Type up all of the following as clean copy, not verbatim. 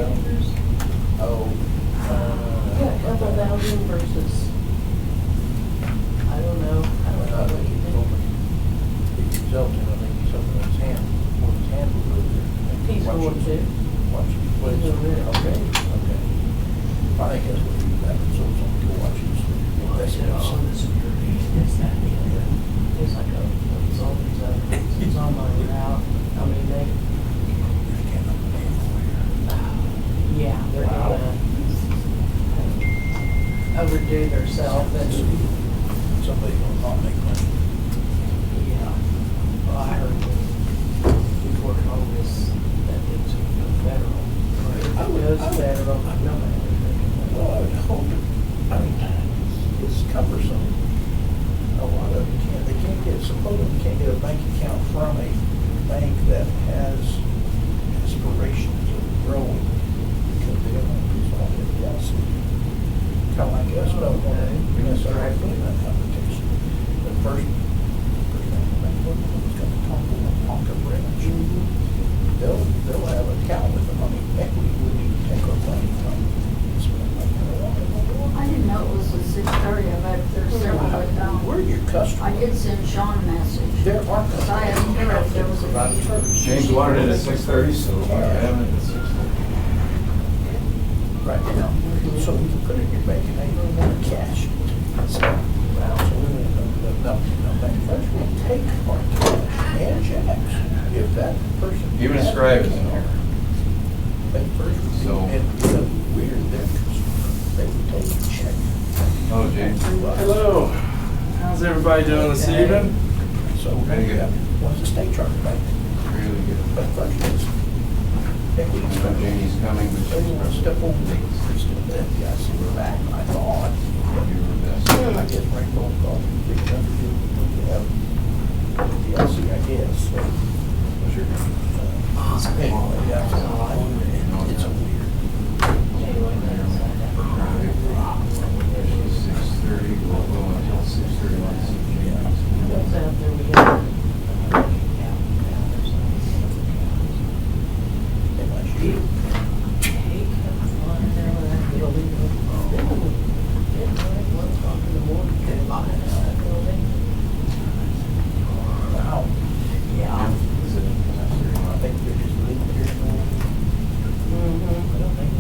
expenditures? Oh. Yeah, a couple thousand versus, I don't know what you think. He's resulting, I think he's up in his hand, or his hand will go there. He's going to. Watch his plays. He's over there. Okay, okay. I think that's what he's having, so someone can watch his investments. Yes, that, yeah. It's like, it's always, it's on my route. I mean, they, yeah, they're gonna overdo themselves and, Somebody will not make money. yeah. Well, I heard before Congress that it's federal. Or if it goes federal, I know Well, I would hope, I mean, it's cumbersome. A lot of them can't, they can't get, supposedly you can't get a bank account from a bank that has aspirations of growing because they don't want people to get lost. Kind of like us, don't want to, that's our right in that competition. The first bank, was going to talk about Ponca Branch. They'll have an account with them, I mean, equity wouldn't even take our money from them. So I'm like, I didn't know it was at 6:30, I bet there's several right down. we're your customer. I did send Sean a message. There are Because I hadn't heard if there was a provide meeting. service. James wanted it at 6:30, so I have it at 6:30. Right now, so we can put it in your bank and ain't no more cash. So, well, so we no manufacturer will take our cash and checks if that person. Even a scribe is in here. They first would be, So- and weird, they would take a check. Oh, James. Hello. How's everybody doing this evening? So, Pretty good. what's the state charter bank? Really good. But first is equity. I know Janie's coming, but So you want to she's step over the, yeah, I see we're back, I thought. do her best. I guess Rainbow Golf, we can do, we have, DLC, I guess, so. What's your name? Anyway, yeah, so it's a weird. She's 6:30, we'll go until 6:31. What's out there, we got. Unless you, wow, Yeah. Is it? I think they're just leaving here. I don't think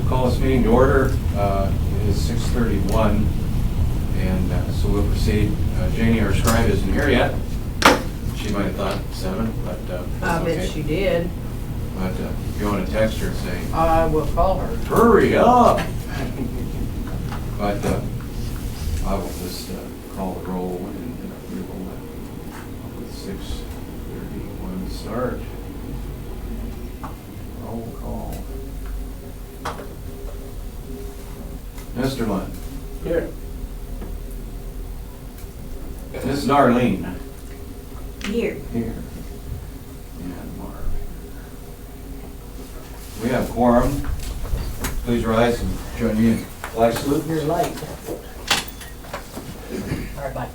it's, Call this meeting to order. It is 6:31, and so we'll proceed. Janie, our scribe, isn't here yet. She might have thought 7, but I that's bet okay. she did. But if you want to text her and say, I will call her. hurry up! But I will just call the roll and we will with 6:31 start. Roll call. Mr. Lund. here. Mrs. Darlene. Here. Here. And Mark. We have quorum. Please rise and join me in flag salute. You're late. All right, bye.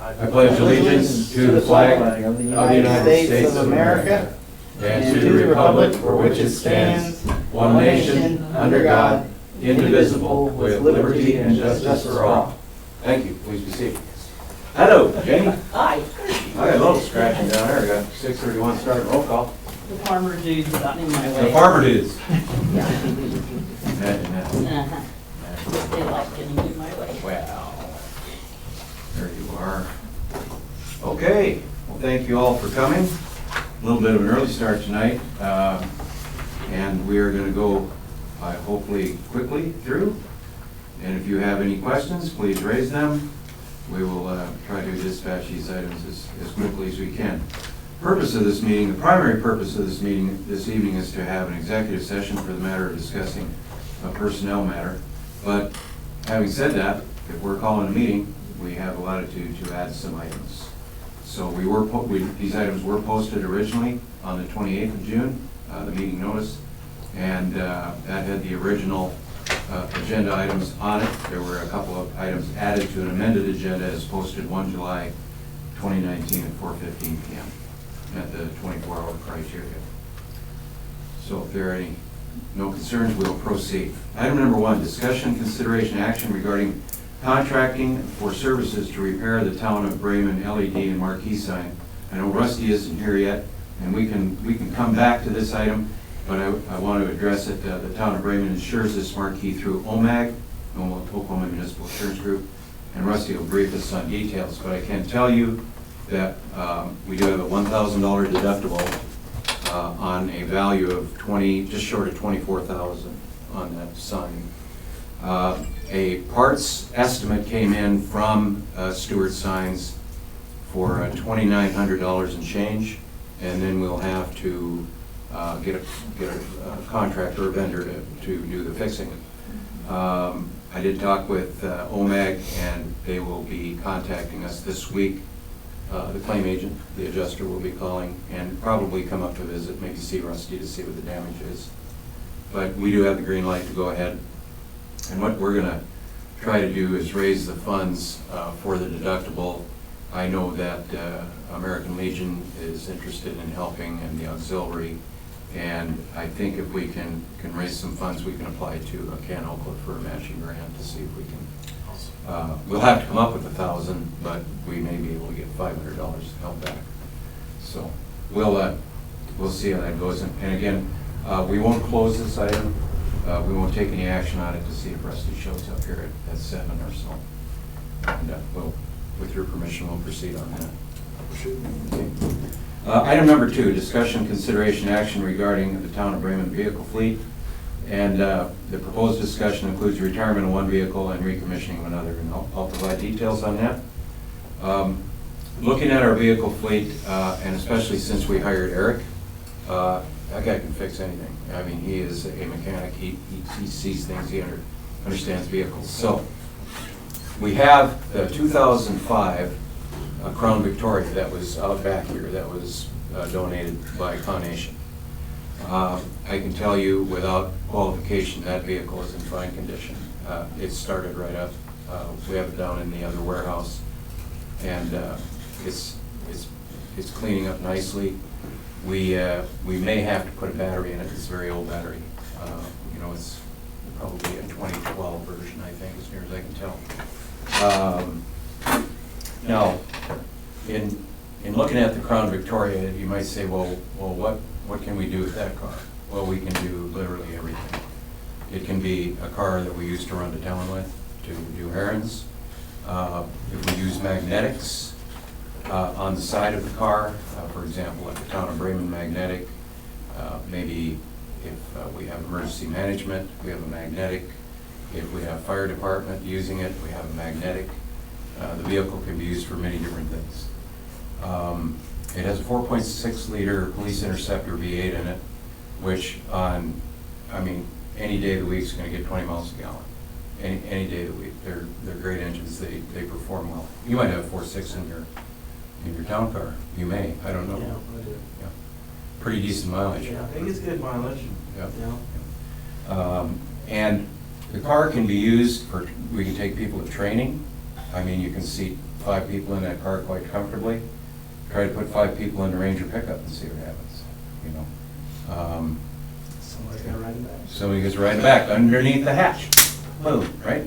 I pledge allegiance to the flag of the United States of America and to the republic for which it stands, one nation, under God, indivisible, with liberty and justice for all. Thank you. Please be seated. Hello, Janie. Hi. I got a little scratching down there. I got 6:31 start roll call. The farmer dude got in my The way. farmer dudes. Yeah. Imagine that. Uh-huh. They like getting in my way. Wow. There you are. Okay, well, thank you all for coming. A little bit of an early start tonight, and we are going to go hopefully quickly through. And if you have any questions, please raise them. We will try to dispatch these items as quickly as we can. Purpose of this meeting, the primary purpose of this meeting this evening is to have an executive session for the matter of discussing a personnel matter. But having said that, if we're calling a meeting, we have a latitude to add some items. So these items were posted originally on the 28th of June, the meeting notice, and that had the original agenda items on it. There were a couple of items added to an amended agenda as posted 1 July 2019 at 4:15 p.m. at the 24-hour criteria. So if there are no concerns, we'll proceed. Item number 1, discussion, consideration, action regarding contracting for services to repair the town of Bremen LED and marquee sign. I know Rusty isn't here yet, and we can come back to this item, but I want to address it. The town of Bremen insures this marquee through OMAG, Oklahoma Municipal Insurance Group, and Rusty will brief us on details, but I can tell you that we do have a $1,000 deductible on a value of just short of $24,000 on that sign. A parts estimate came in from Stewart Signs for $2,900 and change, and then we'll have to get a contractor or vendor to do the fixing. I did talk with OMAG, and they will be contacting us this week. The claim agent, the adjuster, will be calling and probably come up to visit, maybe see Rusty to see what the damage is. But we do have the green light to go ahead. And what we're going to try to do is raise the funds for the deductible. I know that American Legion is interested in helping, and the auxiliary. And I think if we can raise some funds, we can apply to Ken Oakland for a matching grant to see if we can. We'll have to come up with $1,000, but we may be able to get $500 to help back. So we'll see how that goes. And again, we won't close this item. We won't take any action on it to see if Rusty shows up here at 7 or so. And with your permission, we'll proceed on that. Okay. Item number 2, discussion, consideration, action regarding the town of Bremen vehicle fleet. And the proposed discussion includes retirement of one vehicle and recommissioning of another, and I'll provide details on that. Looking at our vehicle fleet, and especially since we hired Eric, that guy can fix anything. I mean, he is a mechanic. He sees things. He understands vehicles. So we have the 2005 Crown Victoria that was out back here that was donated by Conation. I can tell you without qualification that vehicle is in fine condition. It started right up. We have it down in the other warehouse, and it's cleaning up nicely. We may have to put a battery in it. It's a very old battery. It's probably a 2012 version, I think, as near as I can tell. Now, in looking at the Crown Victoria, you might say, well, what can we do with that car? Well, we can do literally everything. It can be a car that we use to run to town with, to do errands. If we use magnetics on the side of the car, for example, at the town of Bremen magnetic, maybe if we have emergency management, we have a magnetic. If we have fire department using it, we have a magnetic. The vehicle can be used for many different things. It has a 4.6 liter Police Interceptor V8 in it, which any day of the week is going to get 20 miles a gallon. Any day of the week. They're great engines. They perform well. You might have a 4.6 in your town car. You may. I don't know. Yeah, I do. Yeah. Pretty decent mileage. Yeah, I think it's good mileage. Yep. Yeah. And the car can be used we can take people to training. I mean, you can seat 5 people in that car quite comfortably. Try to put 5 people in the Ranger pickup and see what happens, Somebody's got to ride it back. Somebody gets right back underneath the hatch. Boom, right?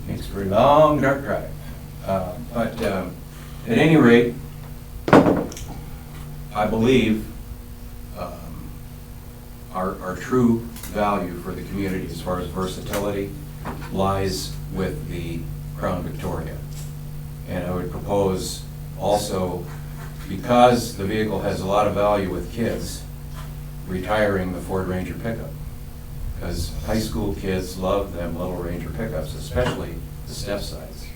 Makes for a long, dark drive. But at any rate, I believe our true value for the community as far as versatility lies with the Crown Victoria. And I would propose also, because the vehicle has a lot of value with kids, retiring the Ford Ranger pickup. Because high school kids love them little Ranger pickups, especially the step size.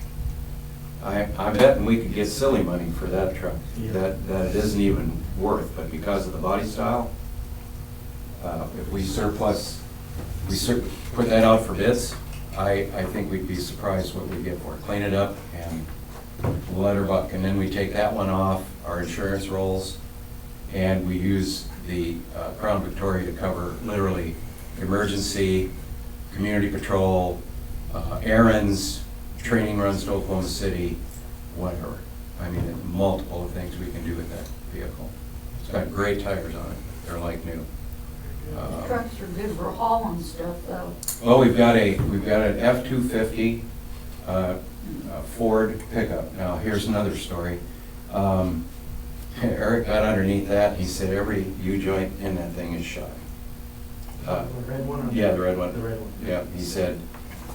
I'm betting we could get silly money for that truck, Yeah. that it isn't even worth, but because of the body style, if we put that out for bids, I think we'd be surprised what we get for it. Clean it up and we'll let her buck. And then we take that one off our insurance rolls, and we use the Crown Victoria to cover literally emergency, community patrol, errands, training runs to Oklahoma City, whatever. I mean, multiple things we can do with that vehicle. It's got great tires on it. They're like new. Trucks are good for hauling stuff though. Well, we've got an F-250 Ford pickup. Now, here's another story. Eric got underneath that, and he said every U-joint in that thing is shot. The red one? Or Yeah, the red one. The red one. Yeah, he said,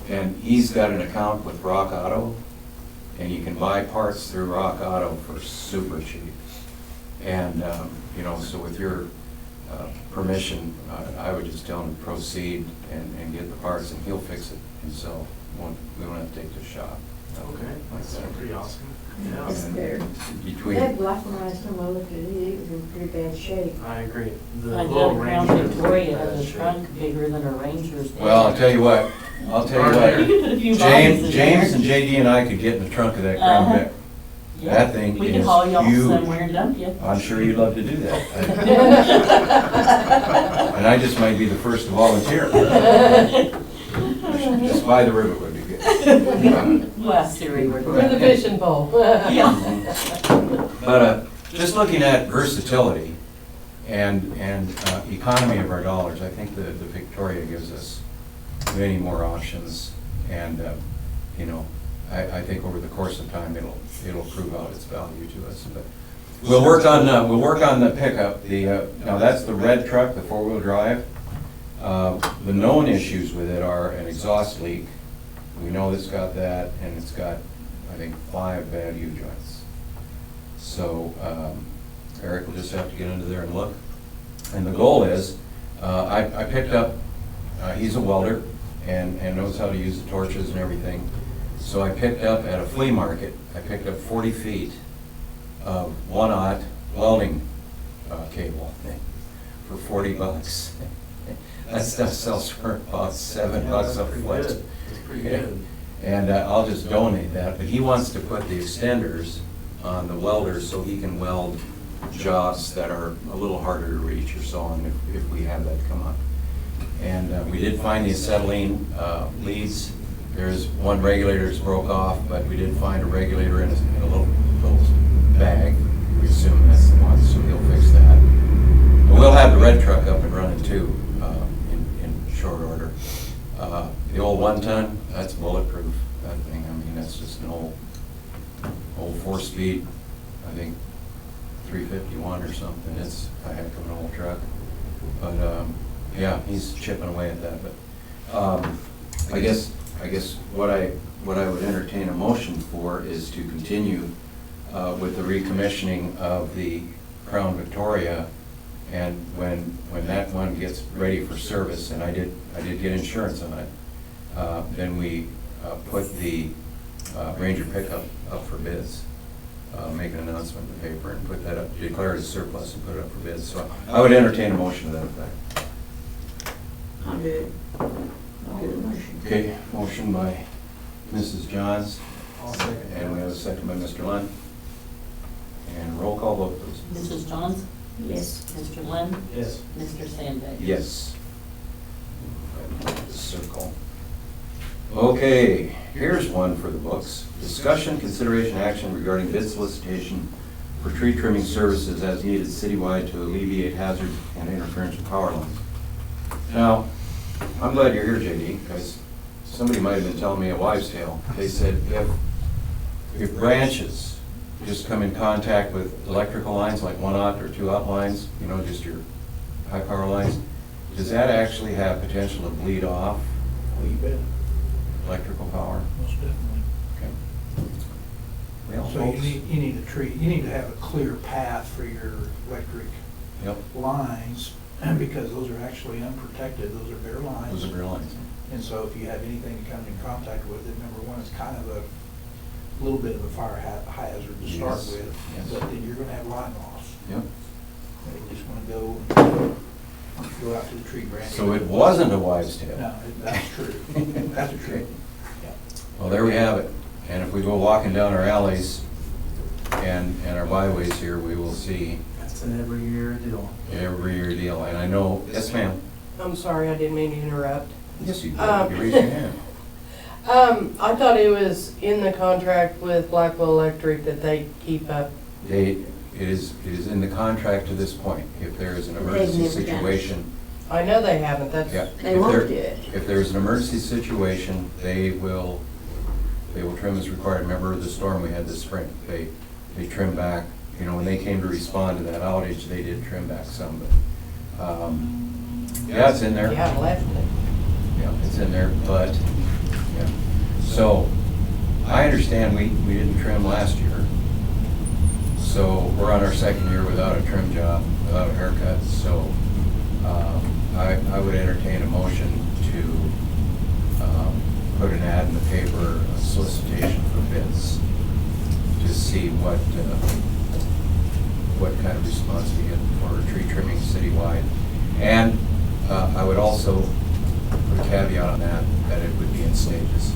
and he's got an account with Rock Auto, and you can buy parts through Rock Auto for super cheap. And, you know, so with your permission, I would just tell him to proceed and get the parts, and he'll fix it himself. We won't have to take the shop. Okay, Like that's that. pretty awesome. Yeah, It's there. Between, That black one, last time I looked at it, it was in pretty bad shape. I agree. The I little got a Crown Ranger is Victoria in has bad a shape. trunk bigger than a Ranger's. well, I'll tell you what, You put a few bodies in James there. and JD and I could get in the trunk of that Crown Uh-huh. Vic. Yeah, That thing we can is haul y'all huge. somewhere and dump you. I'm sure you'd love to do that. And I just might be the first to volunteer. Just by the river would be good. Last Siri, we're For the fishing pole. Yeah. But just looking at versatility and economy of our dollars, I think the Victoria gives us many more options. And, you know, I think over the course of time, it'll prove out its value to us. But we'll work on the pickup. Now that's the red truck, the 4-wheel drive. The known issues with it are an exhaust leak. We know it's got that, and it's got, I think, 5 bad U-joints. So Eric will just have to get into there and look. And the goal is, I picked up, he's a welder and knows how to use the torches and everything. So I picked up at a flea market, I picked up 40 feet of 1/0 welding cable for $40. That stuff sells for about $7 a Pretty foot. good. It's pretty Yeah. good. And I'll just donate that, but he wants to put the extenders on the welders so he can weld jobs that are a little harder to reach or so on if we have that come up. And we did find the acetylene leads. There's one regulator that's broke off, but we did find a regulator in a little bag. We assume that's the one, so he'll fix that. And we'll have the red truck up and running too in short order. The old 1-ton, that's bulletproof, that thing. I mean, that's just an old 4-speed, I think 351 or something. It's a heck of an old truck. But yeah, he's chipping away at that. But I guess what I would entertain a motion for is to continue with the recommissioning of the Crown Victoria. And when that one gets ready for service, and I did get insurance on it, then we put the Ranger pickup up for bids. Make an announcement in the paper and put that up, declare it as surplus and put it up for bids. So I would entertain a motion to that effect. I'll do it. I'll do the motion. Okay, motion by Mrs. Johns, I'll second and we have a second by Mr. Lund. And roll call vote, please. Mrs. Johns? Yes. Mr. Lynn? Yes. Mr. Sandberg? Yes. Circle. Okay, here's one for the books. Discussion, consideration, action regarding bid solicitation for tree trimming services as needed citywide to alleviate hazards and interference with power lines. Now, I'm glad you're here, JD, because somebody might have been telling me a wives' tale. They said if branches just come in contact with electrical lines like 1/0 or 2/0 lines, you know, just your high power lines, does that actually have potential to bleed off electrical power? Most definitely. Okay. Well, So you folks, need to have a clear path for your electric yep, lines, because those are actually unprotected, those are bare lines. those are real lines. And so if you have anything to come in contact with it, number one, it's kind of a little bit of a fire hazard to start Yes, with, yes. but then you're gonna have line loss. Yep. They're just gonna go out to the tree branch. So it wasn't a wives' tale? No, that's true. That's a true. Yeah. Well, there we have it. And if we go walking down our alleys and our byways here, we will see That's an every year deal. every year deal. And I know, yes, ma'am. I'm sorry, I didn't mean to interrupt. Yes, you did. You raised your hand. I thought it was in the contract with Blackwell Electric that they keep up. It is in the contract to this point. If there is an emergency They've never done it. situation, I know they haven't, that's. Yeah. They If won't there- do it. If there's an emergency situation, they will trim as required. Remember the storm we had this spring? They trim back, you know, when they came to respond to that outage, they did trim back some, but, yeah, it's in there. Yeah, left it. Yeah, it's in there, but, yeah. So, I understand we didn't trim last year. So, we're on our second year without a trim job, without a haircut, so, I would entertain a motion to, put an ad in the paper, a solicitation for bids, to see what kind of response we get for tree trimming citywide. And, I would also put a caveat on that it would be in stages.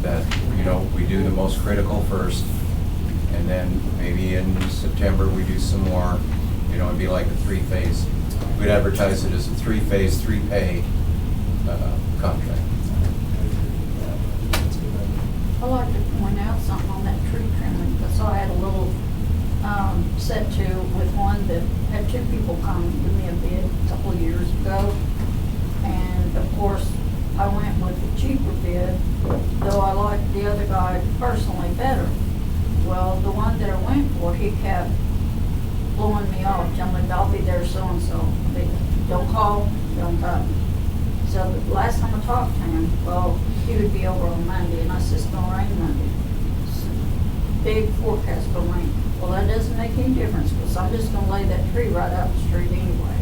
That, you know, we do the most critical first, and then maybe in September, we do some more, you know, it'd be like a three-phase. We'd advertise it as a three-phase, three-pay contract. I'd like to point out something on that tree trimming, because I had a little set to with one that had two people come and give me a bid a couple of years ago. And of course, I went with the cheaper bid, though I liked the other guy personally better. Well, the one that I went for, he kept blowing me off, telling me, I'll be there so-and-so. Don't call, don't come. So the last time I talked to him, well, he would be over on Monday, and I said, it's gonna rain Monday. Big forecast for rain. Well, that doesn't make any difference, because I'm just gonna lay that tree right out the street anyway.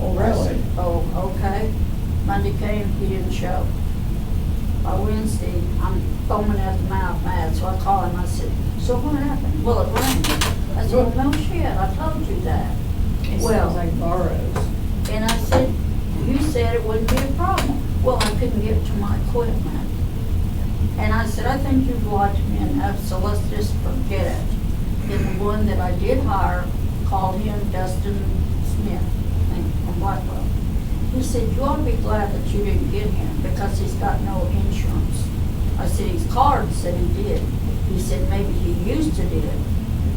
Oh, I really? said, oh, okay. Monday came, he didn't show. By Wednesday, I'm foaming at the mouth mad, so I called him, I said, so what happened? Well, it rained. I said, well, no shit, I told you that. It Well, sounds like borrows. and I said, you said it wouldn't be a problem. Well, I couldn't get to my equipment. And I said, I think you've lied to me enough, so let's just forget it. Then the one that I did hire called him Dustin Smith, I think, from Blackwell. He said, you ought to be glad that you didn't get him, because he's got no insurance. I said, his card said he did. He said, maybe he used to did,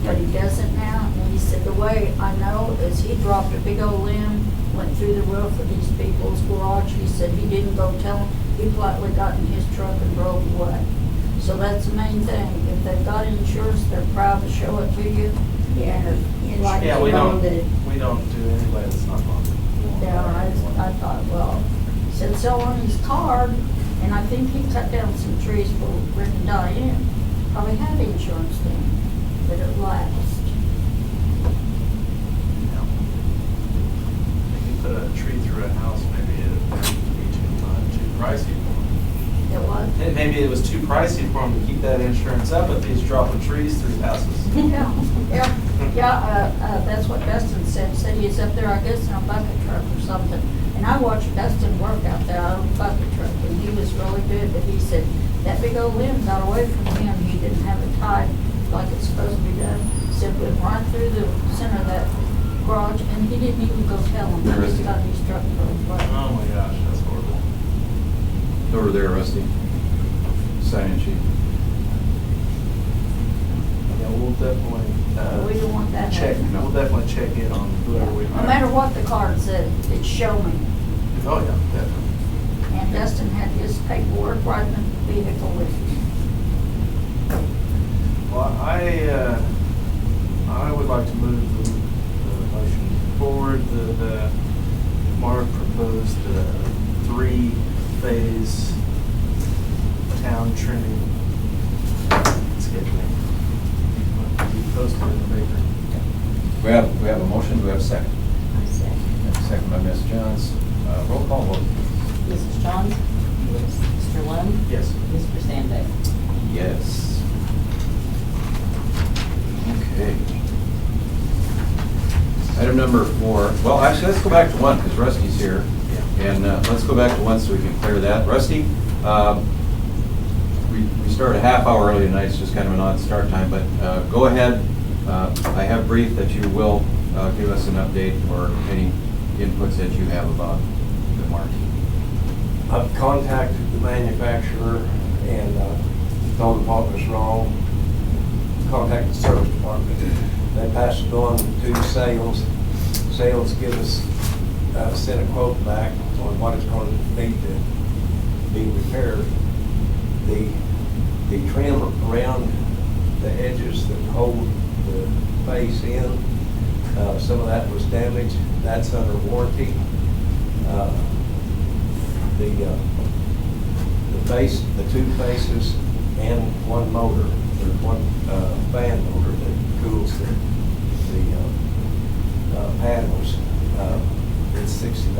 but he doesn't now. And he said, the way I know is he dropped a big old limb, went through the roof of these people's garage. He said he didn't go tell them. He politely got in his truck and drove away. So that's the main thing. If they've got insurance, they're proud to show it to you. Yeah, And like Yeah, we the don't, one that- we don't do anybody that's not on. yeah, I thought, well, he said, so on his card, and I think he cut down some trees for Rick and Diane. Probably had insurance then, but it lasts. If you put a tree through a house, maybe it would be too pricey for them. It was. And maybe it was too pricey for them to keep that insurance up if he's dropping trees through houses. Yeah, that's what Dustin said. Said he's up there, I guess, in a bucket truck or something. And I watched Dustin work out there on a bucket truck, and he was really good. But he said that big old limb got away from him. He didn't have it tied like it's supposed to be done. Said went right through the center of that garage, and he didn't even go tell him. He just got his truck drove away. Oh my gosh, that's horrible. Over there, Rusty. Sign-in sheet. Yeah, we'll definitely, We don't want that check, happening. we'll definitely check in on whoever we hire. No matter what the card said, it showed me. Oh, yeah, definitely. And Dustin had his paperwork right in the vehicle with him. Well, I would like to move the motion forward. The Mark proposed three-phase town trimming scheduling. Be posted in the paper. We have a motion, do we have a second? I said. Second by Ms. Johns. Roll call vote. Mrs. Johns? Yes. Mr. Lund? Yes. Mr. Sandberg? Yes. Okay. Item number 4, well, actually, let's go back to 1, because Rusty's here. Yeah. And let's go back to 1 so we can clear that. Rusty, we started a half hour early tonight, it's just kind of an odd start time, but go ahead. I have briefed that you will give us an update or any inputs that you have about the market. I've contacted the manufacturer and told them what was wrong. Contacted the service department. They passed it on to sales. Sales give us sent a quote back on what it's going to need to be repaired. The trim around the edges that hold the face in, some of that was damaged. That's under warranty. The face, the two faces, and one motor, or one fan motor that cools the panels. It's $60,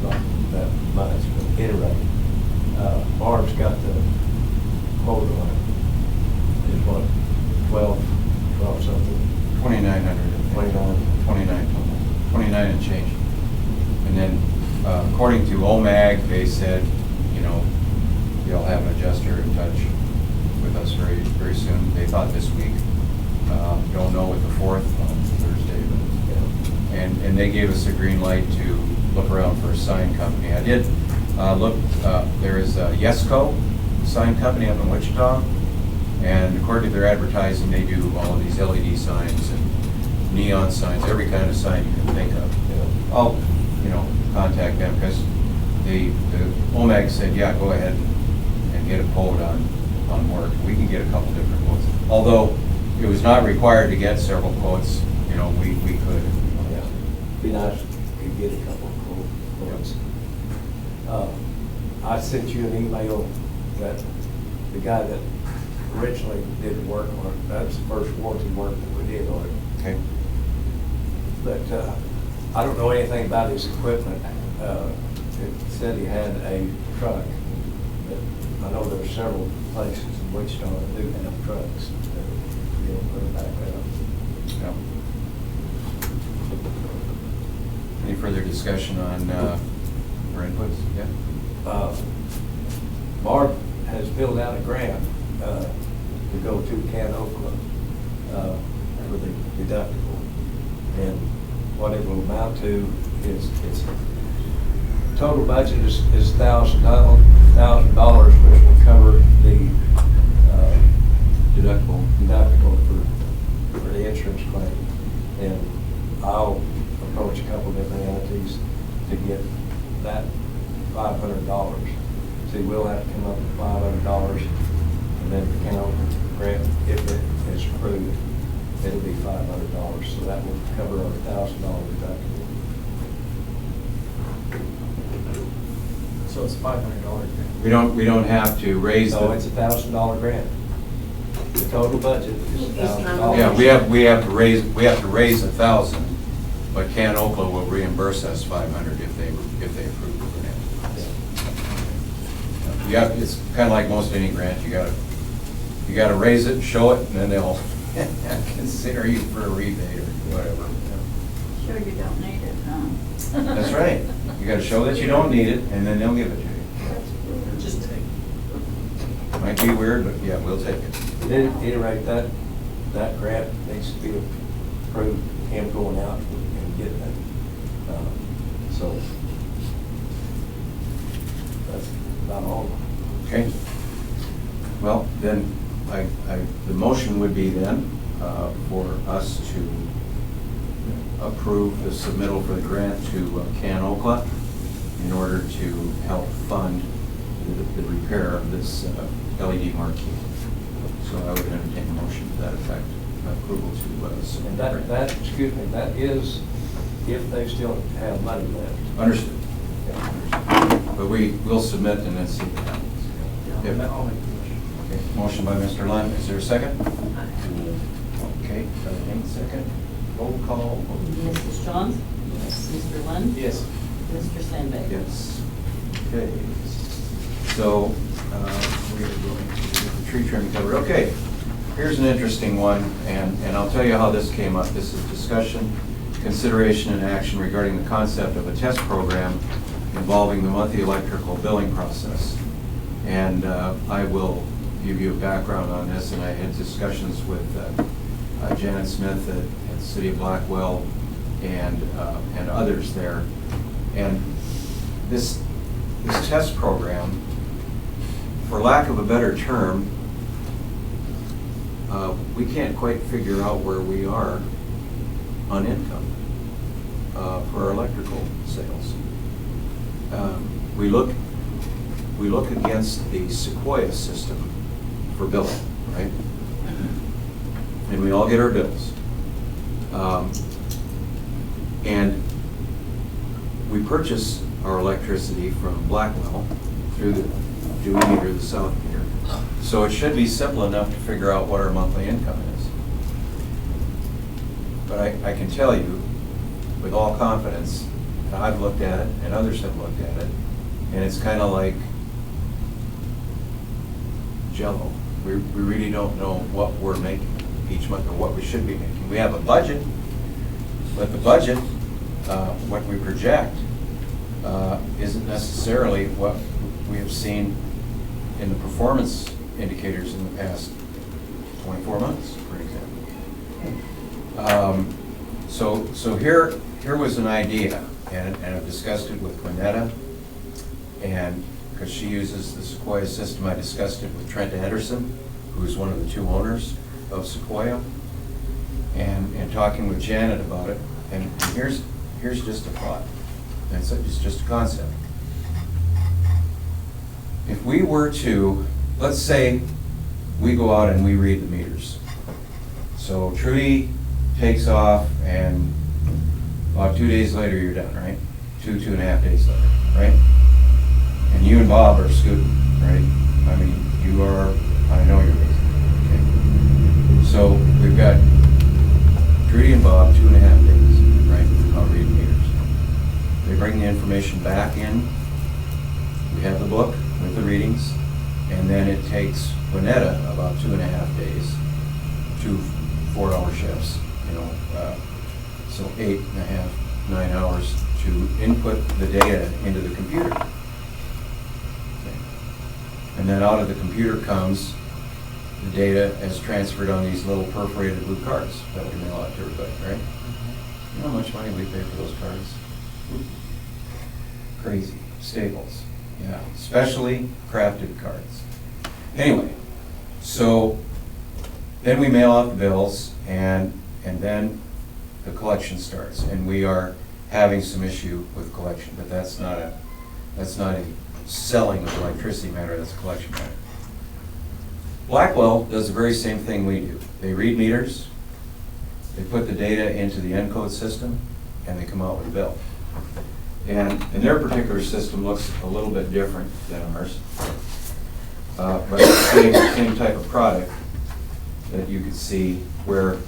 not that much, but anyway, Barb's got the quote on it. It's what, 12 something? 2,900. 29. 29 and change. And then, according to OMAG, they said, you know, they'll have an adjuster in touch with us very, very soon. They thought this week. Don't know with the 4th on Thursday, but, and they gave us a green light to look around for a sign company. I did look, there is a Yesco sign company up in Wichita, and according to their advertising, they do all of these LED signs and neon signs, every kind of sign you can think of. I'll, you know, contact them, because the OMAG said, yeah, go ahead and get a quote on work. We can get a couple different quotes. Although it was not required to get several quotes, you know, we could. Yeah, be nice if you could get a couple of quotes. I sent you an email that the guy that originally did the work on it, that's the first warranty work that we did on it. Okay. But I don't know anything about his equipment. It said he had a truck, but I know there's several places in Wichita that do have trucks that you know, put it back up. Yeah. Any further discussion on our inputs? Yeah. Barb has filled out a grant to go to Can Oakland for the deductible. And what it will amount to is, its total budget is $1,000, which will cover the deductible for the insurance claim. And I'll approach a couple different entities to get that $500. See, we'll have to come up with $500, and then the county grant, if it is approved, it'll be $500. So that will cover our $1,000 deductible. So it's $500 grant. We don't have to raise So the. it's $1,000 grant. The total budget is $1,000. Yeah, we have to raise 1,000, but Can Okla will reimburse us 500 if they approve the grant. Yeah, it's kind of like most any grant. You gotta raise it, show it, and then they'll consider you for a rebate or whatever. Sure you don't need it, huh? That's right. You gotta show that you don't need it, and then they'll give it to you. Just take it. Might be weird, but yeah, we'll take it. At any rate, that grant needs to be approved, him going out and getting it. So that's about all. Okay. Well, then, the motion would be then for us to approve the submittal for the grant to Can Okla in order to help fund the repair of this LED marquee. So I would entertain a motion to that effect, approval to submit. And the grant. that is if they still have money left. Understood. But we'll submit and then see what happens. Yep. I'll make the motion. Okay, motion by Mr. Lund, is there a second? Okay, second. Roll call. Mrs. Johns? Yes. Mr. Lund? Yes. Mr. Sandberg? Yes. Okay. So, we are going to get the tree trim covered. Okay, here's an interesting one, and I'll tell you how this came up. This is discussion, consideration, and action regarding the concept of a test program involving the monthly electrical billing process. And I will give you a background on this, and I had discussions with Janet Smith at the City of Blackwell and others there. And this test program, for lack of a better term, we can't quite figure out where we are on income. for our electrical sales. We look against the Sequoia system for billing, right? And we all get our bills. And we purchase our electricity from Blackwell through the Dewey meter, the south meter. So it should be simple enough to figure out what our monthly income is. But I can tell you with all confidence, and I've looked at it and others have looked at it, and it's kind of like Jell-O. We really don't know what we're making each month or what we should be making. We have a budget, but the budget, what we project, isn't necessarily what we have seen in the performance indicators in the past 24 months, for example. So here was an idea, and I've discussed it with Quinetta, and because she uses the Sequoia system, I discussed it with Trent Anderson, who's one of the two owners of Sequoia, and talking with Janet about it. And here's just a thought. It's just a concept. If we were to, let's say, we go out and we read the meters. So Trudy takes off, and about 2 days later you're done, right? 2.5 days later, right? And you and Bob are scooting, right? I mean, you are, I know you're busy, okay? So we've got Trudy and Bob, 2.5 days, right? I'll read meters. They bring the information back in. We have the book with the readings, and then it takes Quinetta about 2.5 days, 2 4-hour shifts, so 8.5, 9 hours to input the data into the computer. Okay. And then out of the computer comes the data as transferred on these little perforated blue cards that we mail out to everybody, right? You know how much money we pay for those cards? Crazy. Staples. Yeah, specially crafted cards. Anyway, so then we mail out the bills, and then the collection starts, and we are having some issue with collection, but that's not a selling of electricity matter, that's a collection matter. Blackwell does the very same thing we do. They read meters, they put the data into the ENCODE system, and they come out with a bill. And their particular system looks a little bit different than ours, but it's the same type of product that you could see where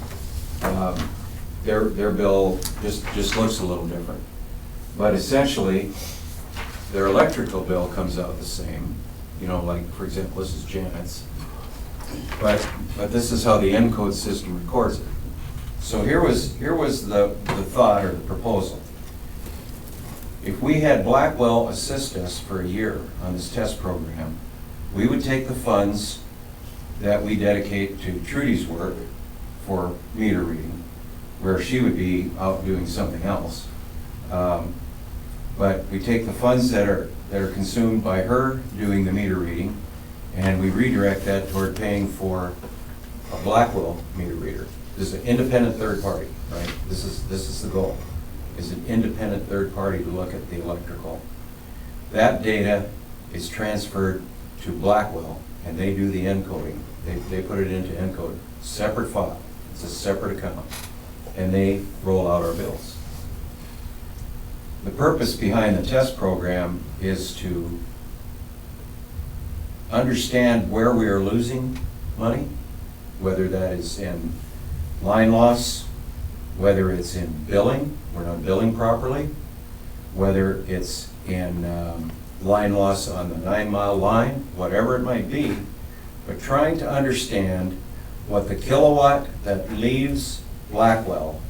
their bill just looks a little different. But essentially, their electrical bill comes out the same. Like, for example, this is Janet's. But this is how the ENCODE system records it. So here was the thought or the proposal. If we had Blackwell assist us for a year on this test program, we would take the funds that we dedicate to Trudy's work for meter reading, where she would be out doing something else. But we take the funds that are consumed by her doing the meter reading, and we redirect that toward paying for a Blackwell meter reader. This is an independent third party, right? This is the goal, is an independent third party to look at the electrical. That data is transferred to Blackwell, and they do the encoding. They put it into ENCODE, separate file. It's a separate account, and they roll out our bills. The purpose behind the test program is to understand where we are losing money, whether that is in line loss, whether it's in billing, we're not billing properly, whether it's in line loss on the 9-mile line, whatever it might be, but trying to understand what the kilowatt that leaves Blackwell,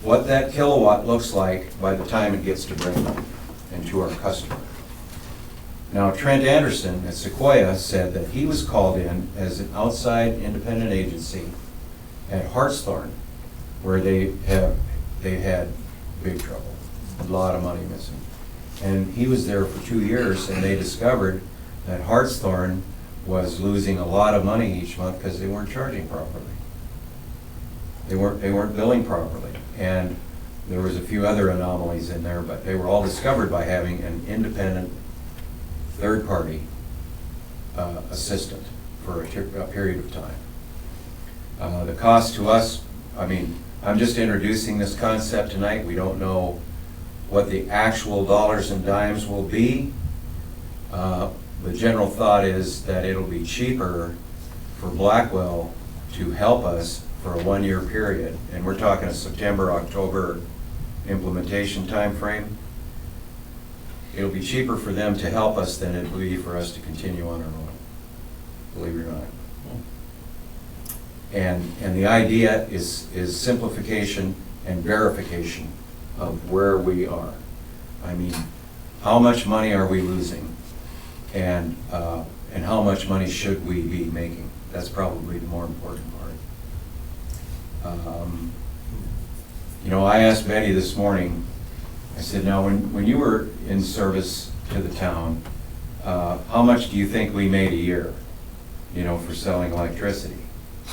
what that kilowatt looks like by the time it gets to Brainerd and to our customer. Now, Trent Anderson at Sequoia said that he was called in as an outside independent agency at Hartshorn, where they had big trouble, a lot of money missing. And he was there for 2 years, and they discovered that Hartshorn was losing a lot of money each month because they weren't charging properly. They weren't billing properly. And There was a few other anomalies in there, but they were all discovered by having an independent, third-party assistant for a period of time. The cost to us, I mean, I'm just introducing this concept tonight. We don't know what the actual dollars and dimes will be. The general thought is that it'll be cheaper for Blackwell to help us for a 1-year period. And we're talking a September, October implementation timeframe. It'll be cheaper for them to help us than it will be for us to continue on our own, believe it or not. And the idea is simplification and verification of where we are. I mean, how much money are we losing? And how much money should we be making? That's probably the more important part. You know, I asked Betty this morning, I said, now when you were in service to the town, how much do you think we made a year, you know, for selling electricity?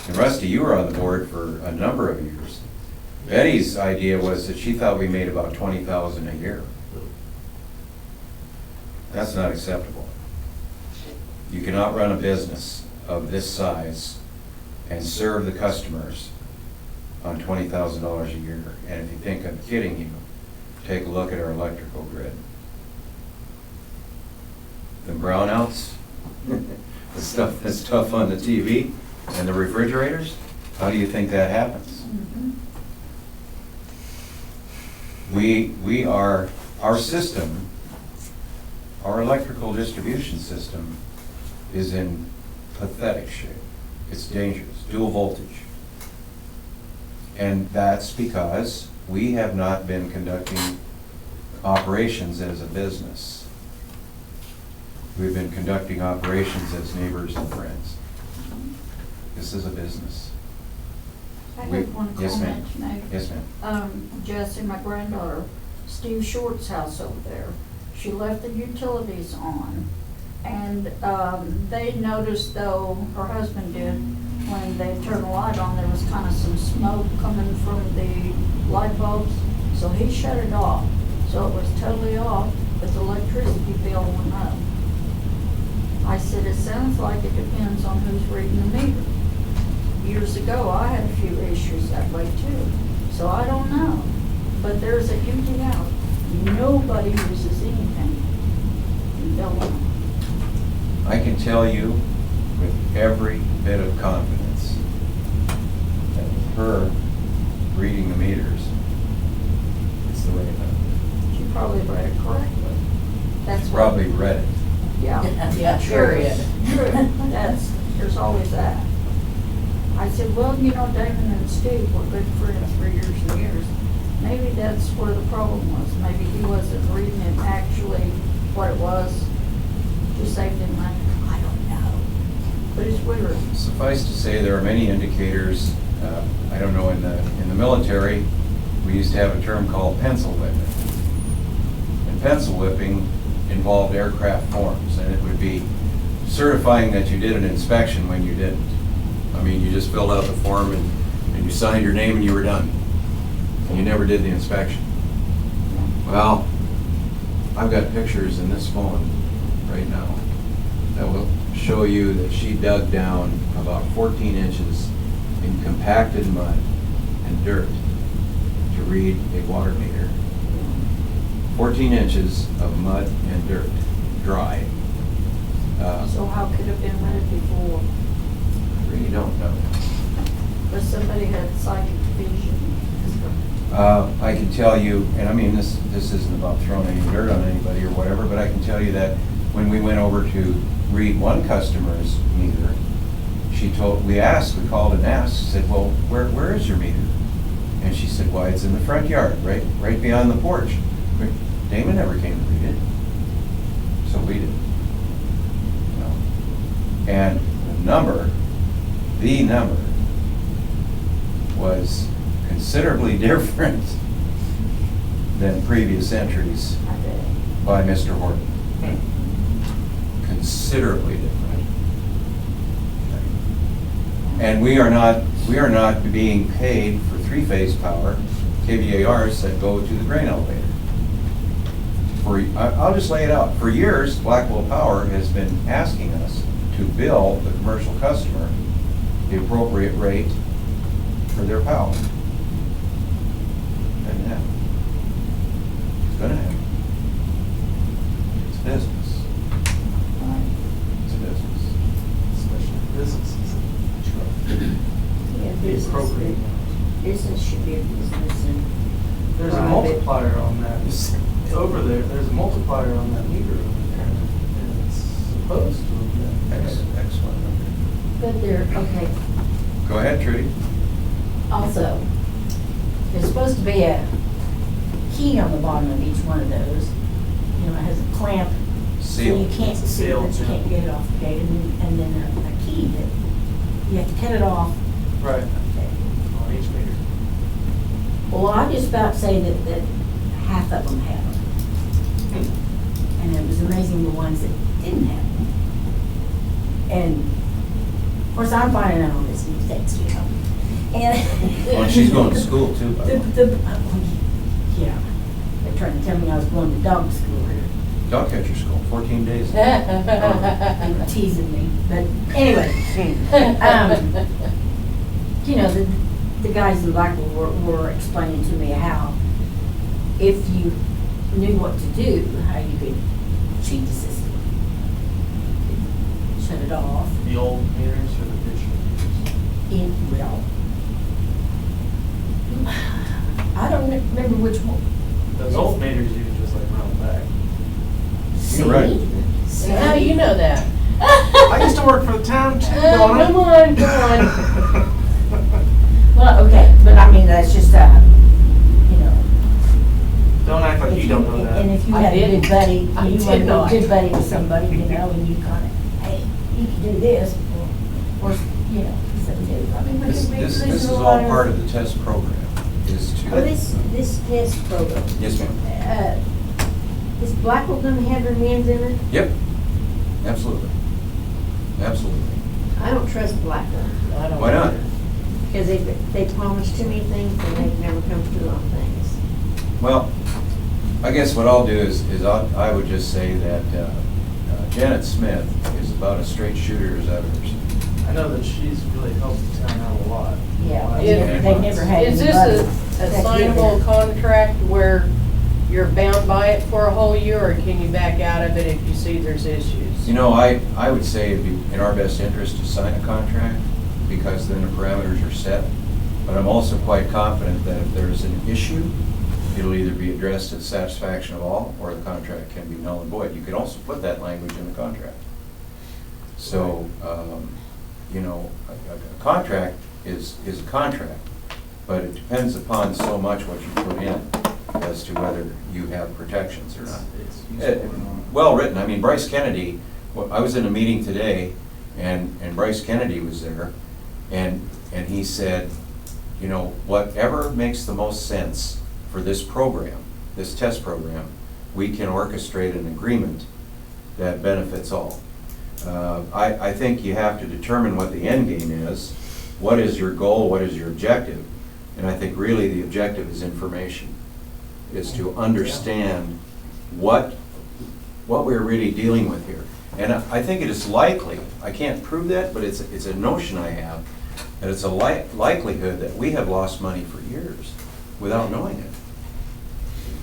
And Rusty, you were on the board for a number of years. Betty's idea was that she thought we made about $20,000 a year. That's not acceptable. You cannot run a business of this size and serve the customers on $20,000 a year. And if you think I'm kidding you, take a look at our electrical grid. The brownouts, the stuff that's tough on the TV, and the refrigerators, how do you think that happens? We are, our system, our electrical distribution system is in pathetic shape. It's dangerous, dual voltage. And that's because we have not been conducting operations as a business. We've been conducting operations as neighbors and friends. This is a business. I have one Yes, ma'am. comment to make. Yes, ma'am. Jesse, my granddaughter, Steve Short's house over there, she left the utilities on. And they noticed, though, her husband did, when they turned the light on, there was kind of some smoke coming from the light bulbs. So he shut it off. So it was totally off, but the electricity bill went up. I said, it sounds like it depends on who's reading the meter. Years ago, I had a few issues that way too. So I don't know. But there's an empty out. Nobody uses anything in Delaware. I can tell you with every bit of confidence that with her reading the meters, it's the right number. She probably read it correctly. That's what- Probably read it. Yeah. Yeah, period. True. There's always that. I said, well, you know, Damon and Steve were good friends for years and years. Maybe that's where the problem was. Maybe he wasn't reading it actually what it was to save them money. I don't know. But it's weird. Suffice to say, there are many indicators. I don't know, in the military, we used to have a term called pencil whipping. And pencil whipping involved aircraft forms, and it would be certifying that you did an inspection when you didn't. I mean, you just filled out the form and you signed your name and you were done. And you never did the inspection. Well, I've got pictures in this phone right now that will show you that she dug down about 14 inches in compacted mud and dirt to read a water meter. 14 inches of mud and dirt, dry. So how could it have been read before? I really don't know. But somebody had psychic vision. I can tell you, and I mean, this isn't about throwing any dirt on anybody or whatever, but I can tell you that when we went over to read one customer's meter, we called and asked, said, well, where is your meter? And she said, well, it's in the front yard, right beyond the porch. Damon never came to read it, so we did. You know. And the number was considerably different than previous entries I did. by Mr. Horton. Considerably different. And we are not being paid for three-phase power. KVARs that go to the grain elevator. I'll just lay it out. For years, Blackwell Power has been asking us to bill the commercial customer the appropriate rate for their power. Doesn't happen. It's gonna happen. It's business. It's business. Especially businesses. Yeah, The business, appropriate. business should be a business and. There's a private. multiplier on that. It's over there, there's a multiplier on that meter over there, and it's supposed to have been. Excellent. But there, okay, Go ahead, Trudy. also, there's supposed to be a key on the bottom of each one of those. You know, it has a clamp. So Seal. you can't It's a see it, seal, but you yeah. can't get it off the gate, and then a key that you have to cut it off. Right, on each meter. Well, I just about say that half of them have them. And it was amazing the ones that didn't have them. And, of course, I'm finding out all this these days, you know. And. Well, she's going to school too, by the way. Yeah, they're trying to tell me I was going to dog school here. Dog catcher school, 14 days. They were teasing me, but anyway. You know, the guys in Blackwell were explaining to me how if you knew what to do, how you could cheat the system. Shut it off, The old meters or the digital meters? well, I don't remember which one. Those old meters you can just like run back. You're right. See? How you know that? I used to work for the town too, Come Donna. on, come on. Well, okay, but I mean, that's just, you know. Don't act like If you don't know And that. if you I had a didn't. good buddy, I you did want to be a not. good buddy with somebody, you know, and you kind of, hey, you can do this, or, you know, so do. I mean, we This can this there's is a all lot part of the test program, is to. Well, this test program, Yes, ma'am. is Blackwell gonna have their hands in it? Yep, absolutely. Absolutely. I don't trust Blackwell, I don't Why not? either. because they promise too many things and they've never come through on things. Well, I guess what I'll do is I would just say that Janet Smith is about as straight shooter as I've ever seen. I know that she's really helped the town out a lot. Yeah, Is- they've never had Is anybody. this a that did signable that. contract where you're bound by it for a whole year, or can you back out of it if you see there's issues? You know, I would say it'd be in our best interest to sign a contract, because then the parameters are set. But I'm also quite confident that if there's an issue, it'll either be addressed to the satisfaction of all, or the contract can be null and void. You can also put that language in the contract. So, you know, a contract is a contract, but it depends upon so much what you put in as to whether you have protections or not. It's useful or not. Well written. I mean, Bryce Kennedy, I was in a meeting today, and Bryce Kennedy was there, and he said, you know, whatever makes the most sense for this program, this test program, we can orchestrate an agreement that benefits all. I think you have to determine what the end game is. What is your goal? What is your objective? And I think really the objective is information, is to understand what we're really dealing with here. And I think it is likely, I can't prove that, but it's a notion I have, that it's a likelihood that we have lost money for years without knowing it,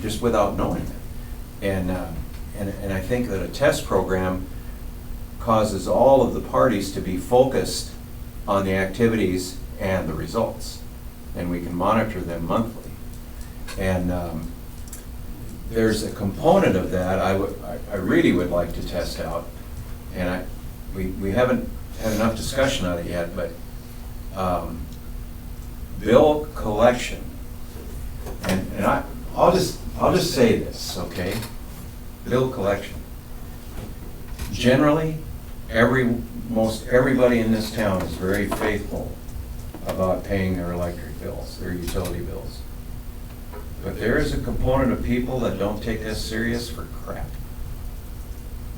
just without knowing it. And I think that a test program causes all of the parties to be focused on the activities and the results, and we can monitor them monthly. And there's a component of that I really would like to test out, and we haven't had enough discussion on it yet, but bill collection, and I'll just say this, okay? Bill collection. Generally, most everybody in this town is very faithful about paying their electric bills, their utility bills. But there is a component of people that don't take this serious for crap.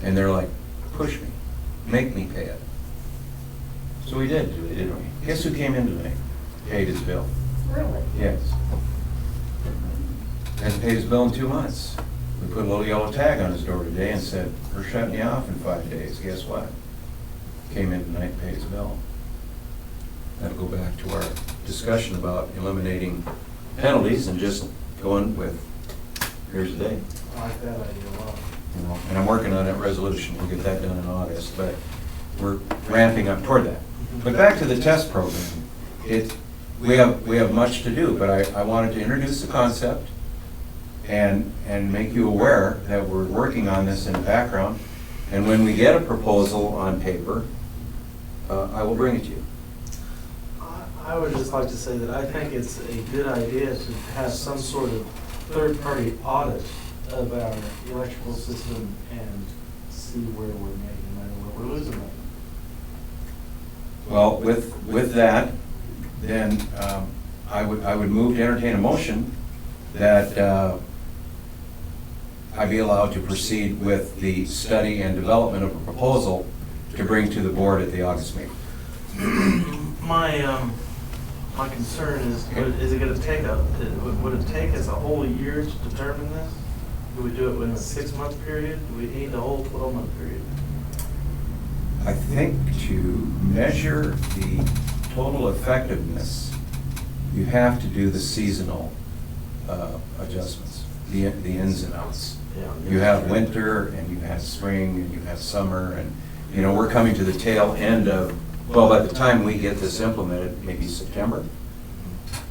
And they're like, push me, make me pay it. So we did, didn't we? Guess who came in today? Paid his bill. Really? Yes. paid his bill in 2 months. We put a little yellow tag on his door today and said, we're shutting you off in 5 days. Guess what? Came in tonight and paid his bill. That'll go back to our discussion about eliminating penalties and just going with, here's the day. I like that idea a lot. You know, and I'm working on that resolution. We'll get that done in August, but we're ramping up toward that. But back to the test program. We have much to do, but I wanted to introduce the concept and make you aware that we're working on this in the background. And when we get a proposal on paper, I will bring it to you. I would just like to say that I think it's a good idea to have some sort of third-party audit of our electrical system and see where we're making money, where we're losing money. Well, with that, then I would move to entertain a motion that I be allowed to proceed with the study and development of a proposal to bring to the board at the August meeting. My concern is it gonna take would it take us a whole year to determine this? Do we do it within a 6-month period? Do we need the whole 12-month period? I think to measure the total effectiveness, you have to do the seasonal adjustments, the ins and outs. Yeah. You have winter, and you have spring, and you have summer, and, you know, we're coming to the tail end of, well, by the time we get this implemented, maybe September.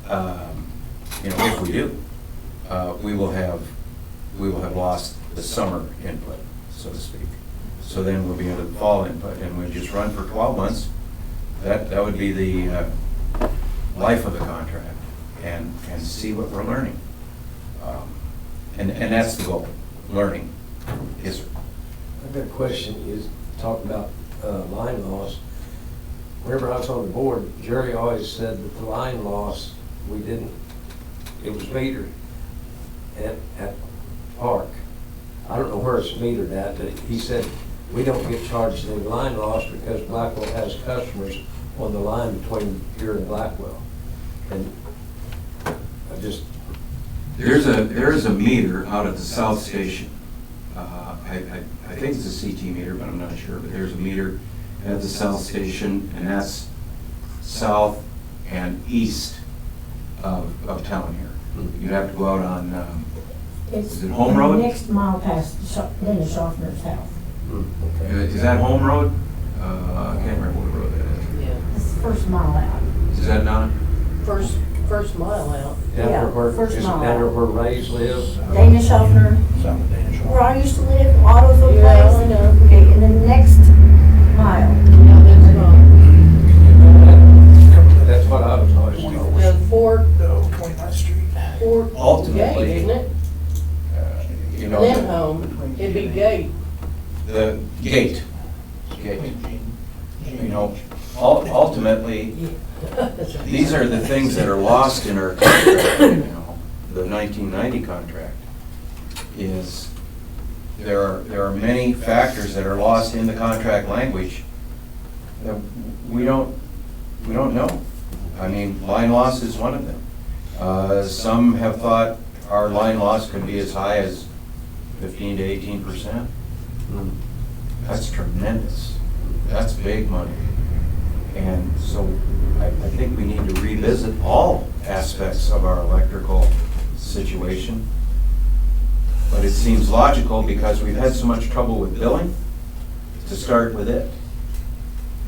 You know, if we do, we will have lost the summer input, so to speak. So then we'll be into the fall input, and we'll just run for 12 months. That would be the life of the contract, and see what we're learning. And that's the goal, learning. Yes, sir. I've got a question, is talking about line loss. Whenever I was on the board, Jerry always said that the line loss, it was metered at Park. I don't know where it's metered at, but he said, we don't get charged any line loss because Blackwell has customers on the line between here and Blackwell. And I just... There is a meter out at the south station. I think it's a CT meter, but I'm not sure. But there's a meter at the south station, and that's south and east of town here. You have to go out on, is it Home Road? Next mile past Linda Schaffner's house. Okay. Is that Home Road? I can't remember what road that is. Yeah, It's the first mile out. Is that Donna? first mile out. Down where, first is it mile. down there where Ray's lives? Dana Schaffner, Some of the Danish. where I used to live, autos would Yeah, place. I know. Okay, and the next mile. Yeah, that's That's what I was always told. the Ford, No, 29th Street. Ford Ultimately, Gate, isn't it? You know, Lindholm, it'd be Gate. the gate. You know, ultimately, these are the things that are lost in our contract right now. The 1990 contract is, there are many factors that are lost in the contract language that we don't know. I mean, line loss is one of them. Some have thought our line loss could be as high as 15 to 18%. That's tremendous. That's big money. And so I think we need to revisit all aspects of our electrical situation. But it seems logical because we've had so much trouble with billing to start with it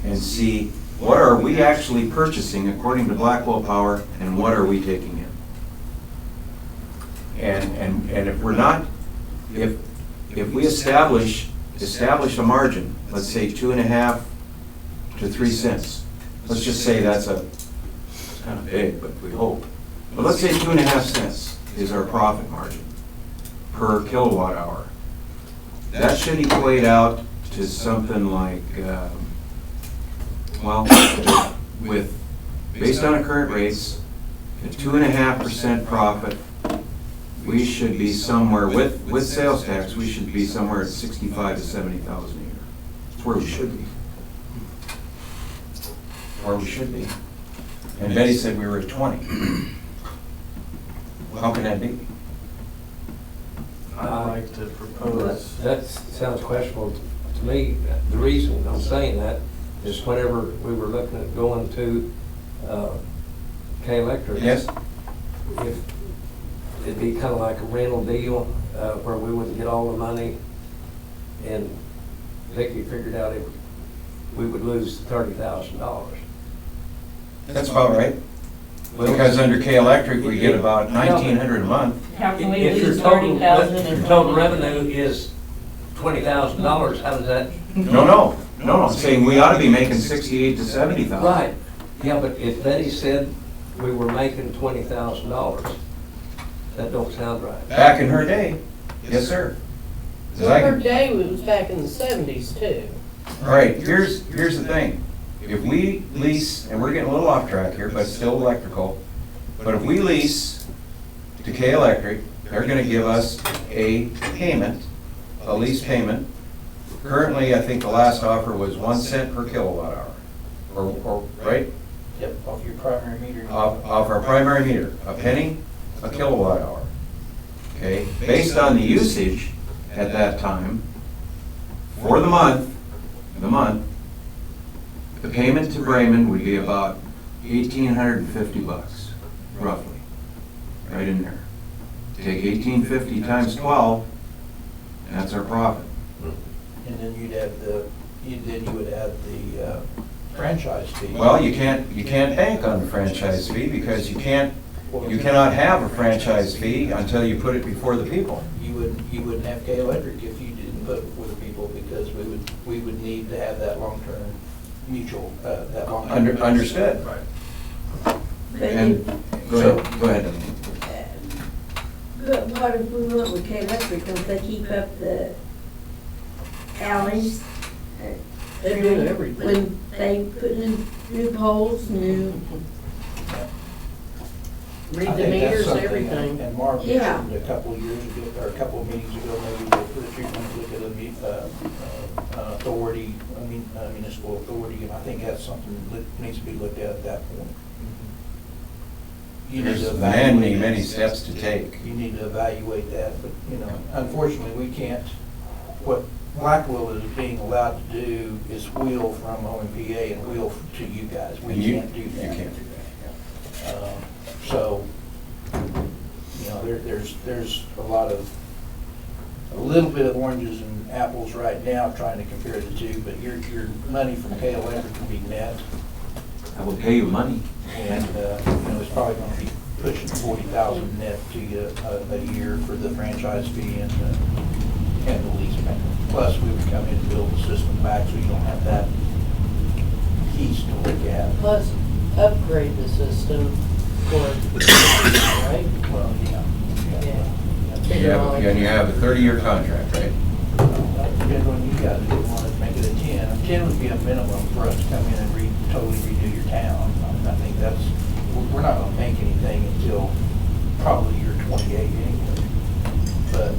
and see what are we actually purchasing according to Blackwell Power and what are we taking in. And if we're not, if we establish a margin, let's say 2.5 to 3 cents. Let's just say it's kind of big, but we hope. But let's say 2.5 cents is our profit margin per kilowatt hour. That should equate out to something like, based on current rates, at 2.5% profit, we should be somewhere, with sales tax, we should be somewhere at 65 to 70,000 a year. That's where we should be. Where we should be. And Betty said we were at 20. How can that be? I'd like to propose. That sounds questionable to me. The reason I'm saying that is whenever we were looking at going to K-Electric. Yes? If it'd be kind of like a rental deal, where we wouldn't get all the money, and Vicky figured out we would lose $30,000. That's about right. Because under K-Electric, we get about 1,900 a month. How can we If your lose total, 30,000 if and your total revenue is $20,000, how does that? No, I'm saying we ought to be making 68 to 70,000. Right, yeah, but if Betty said we were making $20,000, that don't sound right. Back in her day, yes, sir. 'Cause I Well, her can- day was back in the 70s too. All right, here's the thing. If we lease, and we're getting a little off track here, but still electrical, but if we lease to K-Electric, they're gonna give us a payment, a lease payment. Currently, I think the last offer was 1 cent per kilowatt hour, or, right? Yep, off your primary meter. Off our primary meter, a penny a kilowatt hour. Okay, based on the usage at that time, for the month, the payment to Bremen would be about $1,850, roughly, right in there. Take 1,850 times 12, and that's our profit. And then you would add the franchise fee. Well, you can't bank on the franchise fee because you cannot have a franchise fee until you put it before the people. You wouldn't have K-Electric if you didn't put it before the people, because we would need to have that long-term mutual, that long-term. Understood. Right. But And, if, go ahead. But what if we went with K-Electric, don't they keep up the alleys? They do everything. When they put in new poles, new, Read I the think that's meters, something, everything. And Mark Yeah. mentioned a couple of years ago, or a couple of meetings ago, maybe we'll put a treatment, look at a authority, municipal authority, and I think that's something that needs to be looked at that point. You need to There's evaluate many that. steps to take. You need to evaluate that, but, unfortunately, we can't, what Blackwell is being allowed to do is wheel from OMPA and wheel to you guys. We can't do that. You can't do that. So, there's a little bit of oranges and apples right now trying to compare the two, but your money from K-Electric will be net. I will pay you money. And, it's probably gonna be pushing 40,000 net to you a year for the franchise fee and the lease payment. Plus, we would come in and build the system back so you don't have that piece to look at. Plus, upgrade the system for, right? Well, yeah. And you have a 30-year contract, right? Depends on you guys, if you want to make it a 10. A 10 would be a minimum for us to come in and totally redo your town. I think we're not going to make anything until probably year 28 anyway. But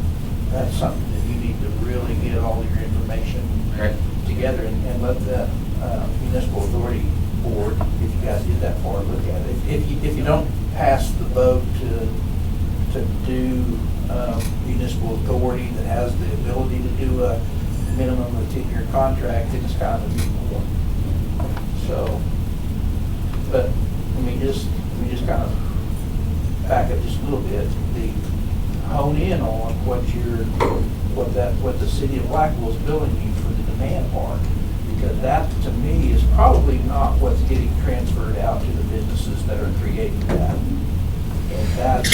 that's something that you need to really get all your information Right. together and let the municipal authority board, if you guys get that far, look at it. If you don't pass the vote to do municipal authority that has the ability to do a minimum of 10-year contract, then it's kind of a moot point. So, but let me just kind of back up just a little bit. Hone in on what the city of Blackwell is billing you for the demand part, because that to me is probably not what's getting transferred out to the businesses that are creating that. And that's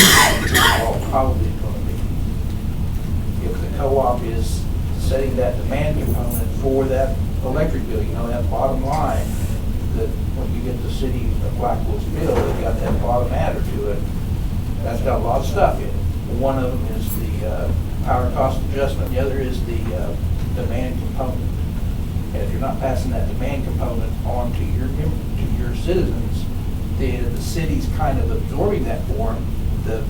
all probably going to be. If the co-op is setting that demand component for that electric bill, that bottom line, that when you get the city of Blackwell's bill, they've got that bottom adder to it. That's got a lot of stuff in it. One of them is the power cost adjustment, the other is the demand component. And if you're not passing that demand component on to your citizens, then the city's kind of absorbing that for them.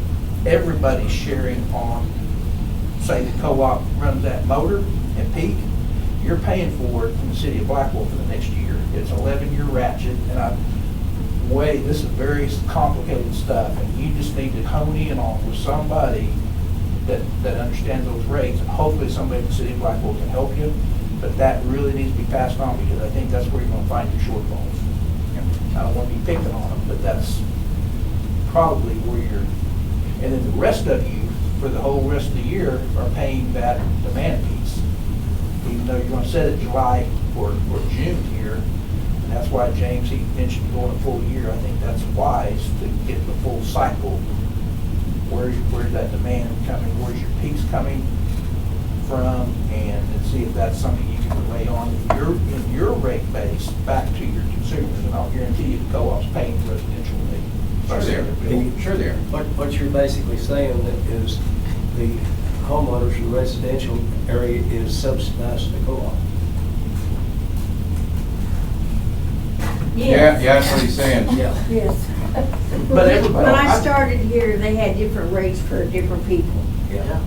Everybody's sharing on, say the co-op runs that motor at peak, you're paying for it in the city of Blackwell for the next year. It's 11-year ratchet, and this is very complicated stuff, and you just need to hone in on with somebody that understands those rates, and hopefully somebody in the city of Blackwell can help you, but that really needs to be passed on, because I think that's where you're gonna find your shortfalls. I don't wanna be picking on them, but that's probably where you're, and then the rest of you, for the whole rest of the year, are paying that demand piece. Even though you're gonna set it July or June here, and that's why James, he mentioned going a full year. I think that's wise to get the full cycle. Where's that demand coming, where's your peaks coming from, and see if that's something you can relay on in your rate base back to your consumers, and I'll guarantee you the co-op's paying residential rate. Sure they are. Sure they are. What you're basically saying that is the homeowners in the residential area is subsidized the co-op. Yeah, that's what he's saying. Yeah. Yes. But everybody- When I started here, they had different rates for different people. Yeah.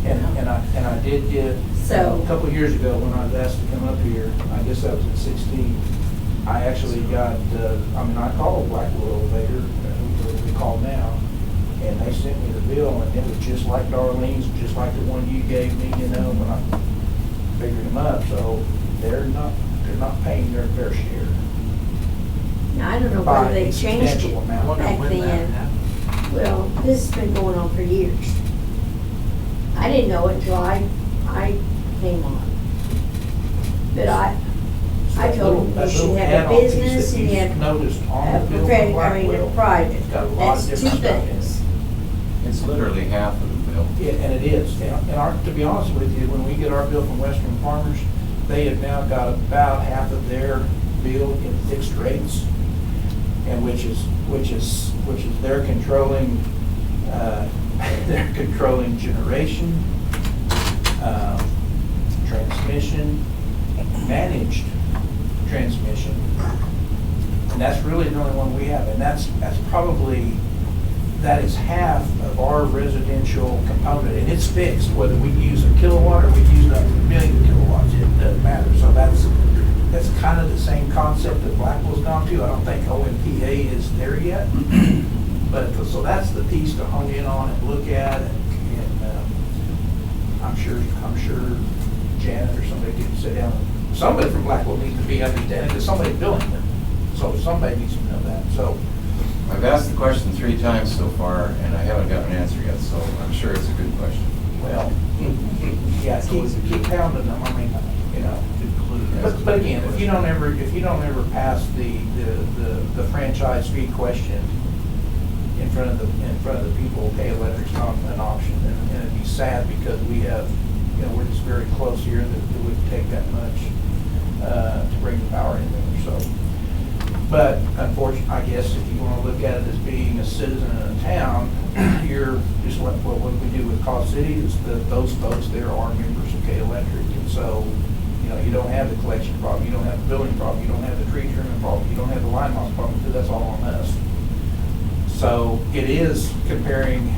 And I did get, So- a couple of years ago, when I was asked to come up here, I guess that was in 16, I actually got, I called Blackwell Elevator, who we call now, and they sent me the bill, and it was just like Darlene's, just like the one you gave me, when I figured them up, so they're not paying their fair share. Now, I don't know By whether a they changed substantial it amount. back then. Well, this has been going on for years. I didn't know it until I came on. But I told them you should have a business and you have Noticed on a the bill from professional, Blackwell. a private. It's got a lot of That's two different stuff in it. things. It's literally half of the bill. Yeah, and it is. And to be honest with you, when we get our bill from Western Farmers, they have now got about half of their bill in fixed rates, and which is they're controlling, they're controlling generation, transmission, managed transmission, and that's really the only one we have, and that's probably. That is half of our residential component, and it's fixed, whether we use a kilowatt or we use a million kilowatts, it doesn't matter. So that's kind of the same concept that Blackwell's gone to. I don't think OMPA is there yet, but so that's the piece to hone in on and look at, and I'm sure Janet or somebody can sit down. Somebody from Blackwell needs to be understanding, because somebody's billing them, so somebody needs to know that. So. I've asked the question 3 times so far, and I haven't got an answer yet, so I'm sure it's a good question. Well, yeah, keep pounding them, But again, if you don't ever pass the franchise fee question in front of the people, okay, electric's not an option, and it'd be sad because we have, we're just very close here that it wouldn't take that much to bring the power in there, so. But unfortunately, I guess if you want to look at it as being a citizen in a town, you're just what we do with Call City is that those folks there are members of K Electric, and so you don't have the collection problem, you don't have the billing problem, you don't have the tree trimming problem, you don't have the line loss problem, because that's all on us. So it is comparing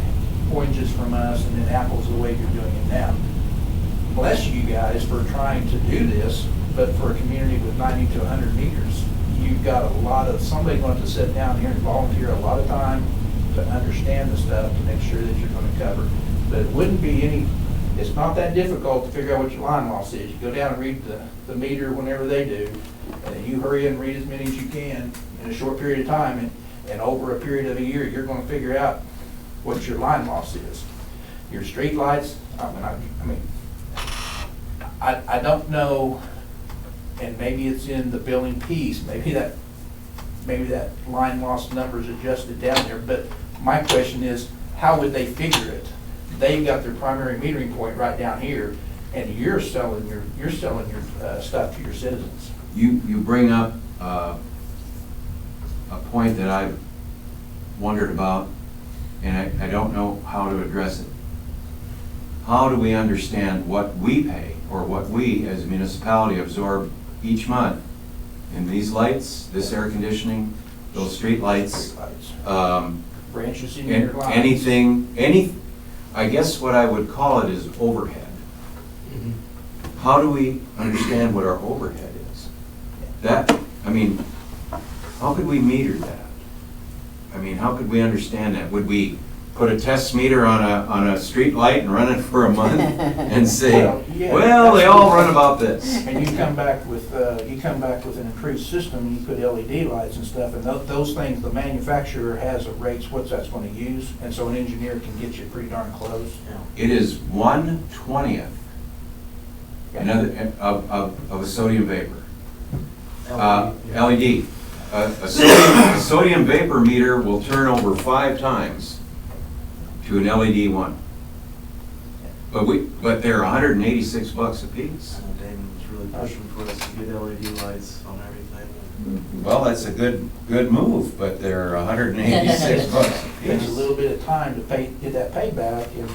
oranges from us and then apples the way you're doing it now. Bless you guys for trying to do this, but for a community with 90 to 100 meters. You've got somebody's going to have to sit down here and volunteer a lot of time to understand the stuff to make sure that you're going to cover. But it wouldn't be it's not that difficult to figure out what your line loss is. You go down and read the meter whenever they do, and then you hurry and read as many as you can in a short period of time, and over a period of a year, you're going to figure out what your line loss is. Your street lights, I don't know. And maybe it's in the billing piece, maybe that line loss number is adjusted down there, but my question is, how would they figure it? They've got their primary metering point right down here, and you're selling your stuff to your citizens. You bring up a point that I've wondered about, and I don't know how to address it. How do we understand what we pay, or what we as a municipality absorb each month in these lights, this air conditioning, those street lights, Branches in your lines. anything, I guess what I would call it is overhead. How do we understand what our overhead is? How could we meter that? How could we understand that? Would we put a test meter on a street light and run it for a month and say, Well, yeah, well, they that's all what- run about this. And you come back with an improved system, and you put LED lights and stuff, and those things, the manufacturer has a rates, what's that's gonna use, and so an engineer can get you pretty darn close. It is 1/20th of a sodium vapor. LED. A sodium vapor meter will turn over 5 times to an LED one. But they're $186 a piece. I know Damon was really pushing for us to get LED lights on everything. Well, that's a good move, but they're $186 a Takes a piece. little bit of time to get that payback, and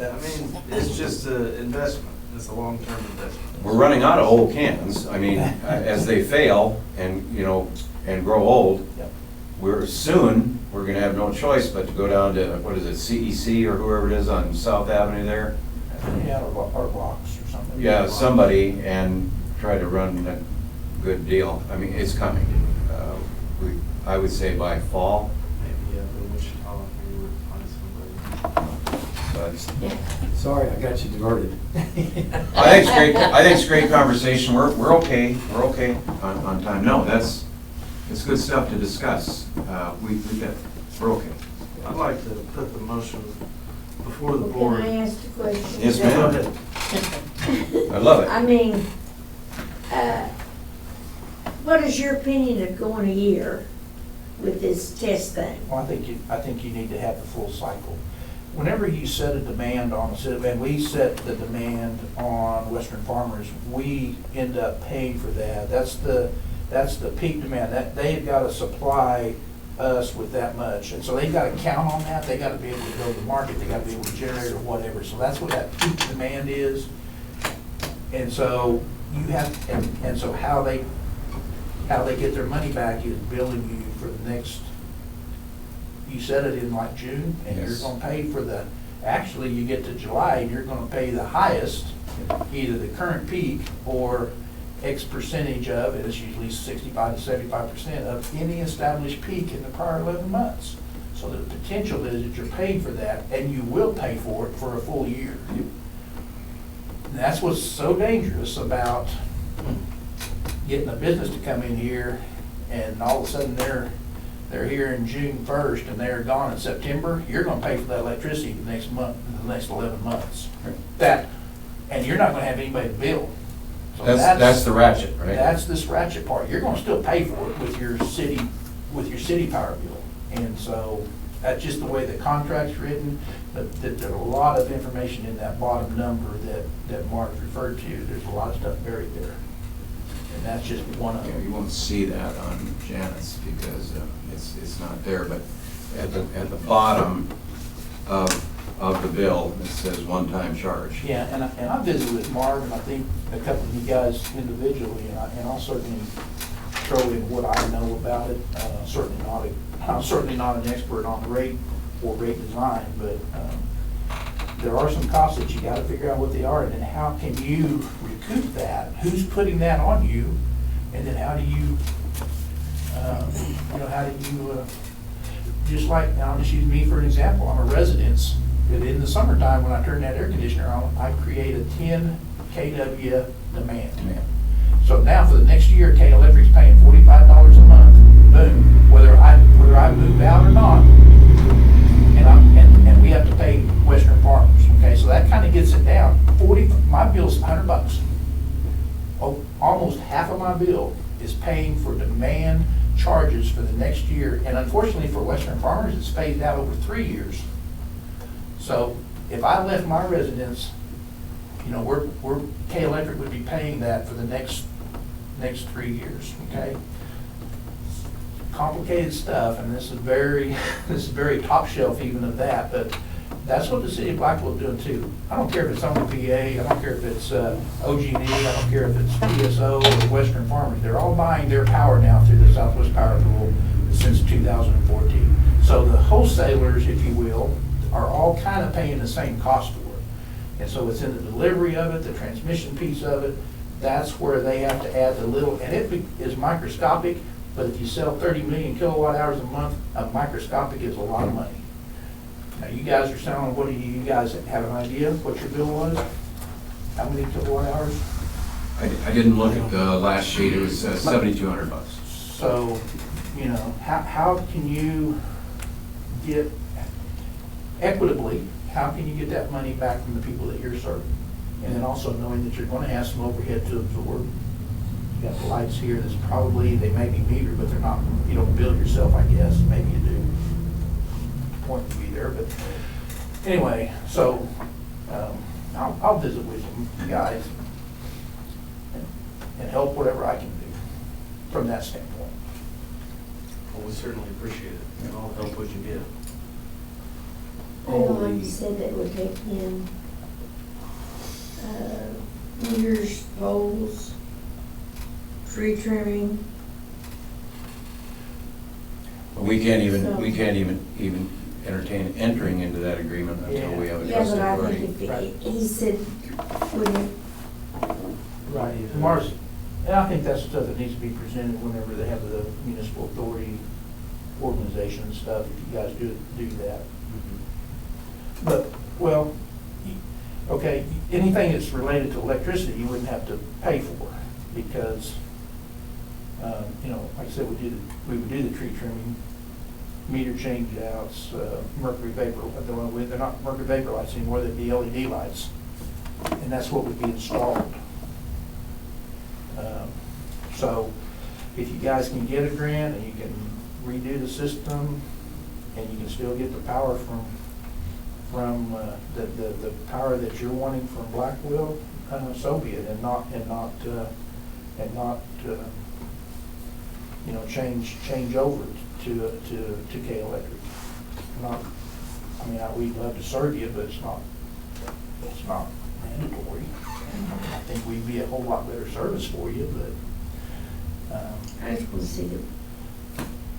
I mean, it's just an investment, it's a long-term investment. We're running out of old cans. I mean, as they fail and, and grow old, Yep. we're gonna have no choice but to go down to, what is it, CEC or whoever it is on South Avenue there? yeah, or blocks or something. Yeah, somebody, and try to run a good deal. I mean, it's coming. I would say by fall, Maybe in Wichita, we would find somebody. but Sorry, I got you diverted. I think it's a great conversation. We're okay on time. No, it's good stuff to discuss. We're okay. I'd like to put the motion before the Well, board. can I ask a question? Yes, Go ma'am. ahead. I love it. I mean, what is your opinion of going a year with this test thing? Well, I think you need to have the full cycle. Whenever you set a demand on a city, and we set the demand on Western Farmers, we end up paying for that. That's the peak demand. That they've got to supply us with that much, and so they've got to count on that. They got to be able to go to the market. They got to be able to generate or whatever. So that's what that peak demand is. And so you have, and so how they get their money back is billing you for the next. You set it in like June, and Yes. you're gonna pay for actually you get to July, and you're gonna pay the highest, either the current peak or X percentage of, and it's usually 65 to 75% of any established peak in the prior 11 months. So the potential is that you're paying for that, and you will pay for it for a full year. And that's what's so dangerous about getting a business to come in here, and all of a sudden they're here in June 1st and they're gone in September. You're gonna pay for that electricity the next month, the next 11 months. And you're not gonna have anybody to bill. So That's the ratchet, right? That's this ratchet part. You're gonna still pay for it with your city power bill. And so that's just the way the contract's written, but there's a lot of information in that bottom number that Mark referred to. There's a lot of stuff buried there. And that's just one of Yeah, them. you won't see that on Janet's because it's not there, but at the bottom of the bill, it says one-time charge. Yeah, and I visited with Marv, and I think a couple of you guys individually, and I'll certainly throw in what I know about it. I'm certainly not an expert on rate or rate design, but there are some costs that you gotta figure out what they are, and then how can you recoup that? Who's putting that on you? And then how do you, just like, I'll just use me for an example, I'm a residence, but in the summertime, when I turn that air conditioner on, I create a 10 kW demand. Yeah. So now for the next year, K Electric's paying $45 a month, boom, whether I move out or not, and we have to pay Western Farmers, okay, so that kind of gets it down. My bill's $100. Oh, almost half of my bill is paying for demand charges for the next year, and unfortunately for Western Farmers, it's phased out over 3 years. So if I left my residence, we're K Electric would be paying that for the next 3 years, okay? Complicated stuff, and this is very top shelf even of that, but that's what the city of Blackville is doing too. I don't care if it's on the PA, I don't care if it's OG&E, I don't care if it's PSO or Western Farmers. They're all buying their power now through the Southwest Power Pool since 2014. So the wholesalers, if you will, are all kind of paying the same cost for it. And so it's in the delivery of it, the transmission piece of it, that's where they have to add the little, and it is microscopic, but if you sell 30 million kilowatt hours a month, a microscopic is a lot of money. you guys are selling, what do you guys have an idea what your bill was? How many kilowatt hours? I didn't look at the last sheet, it was $7,200. So, you know, how can you get, equitably, how can you get that money back from the people that you're serving? And then also knowing that you're gonna have some overhead to absorb. You got the lights here, that's probably, they may be metered, but they're not, you don't bill yourself, I guess, maybe you do. Point to be there, but anyway, so, I'll visit with you guys and help whatever I can do from that standpoint. Well, we certainly appreciate it, and all the help we can get. I know, like you said, that would take in, meters, poles, tree trimming. We can't even entertain entering into that agreement until we have a Yeah, trusted but I authority. think if, he said, wouldn't, Right, Mars, and I think that's stuff that needs to be presented whenever they have the municipal authority organization and stuff, if you guys do that. But, well, okay, anything that's related to electricity, you wouldn't have to pay for, because, you know, like I said, we would do the tree trimming, meter change outs, mercury vapor, they're not mercury vapor lights anymore, they'd be LED lights, and that's what would be installed. So, if you guys can get a grant and you can redo the system, and you can still get the power from the power that you're wanting from Blackwell, so be it, and not you know, change over to K Electric. Not, I mean, we'd love to serve you, but it's not mandatory. And I think we'd be a whole lot better service for you, but. I just want to see the,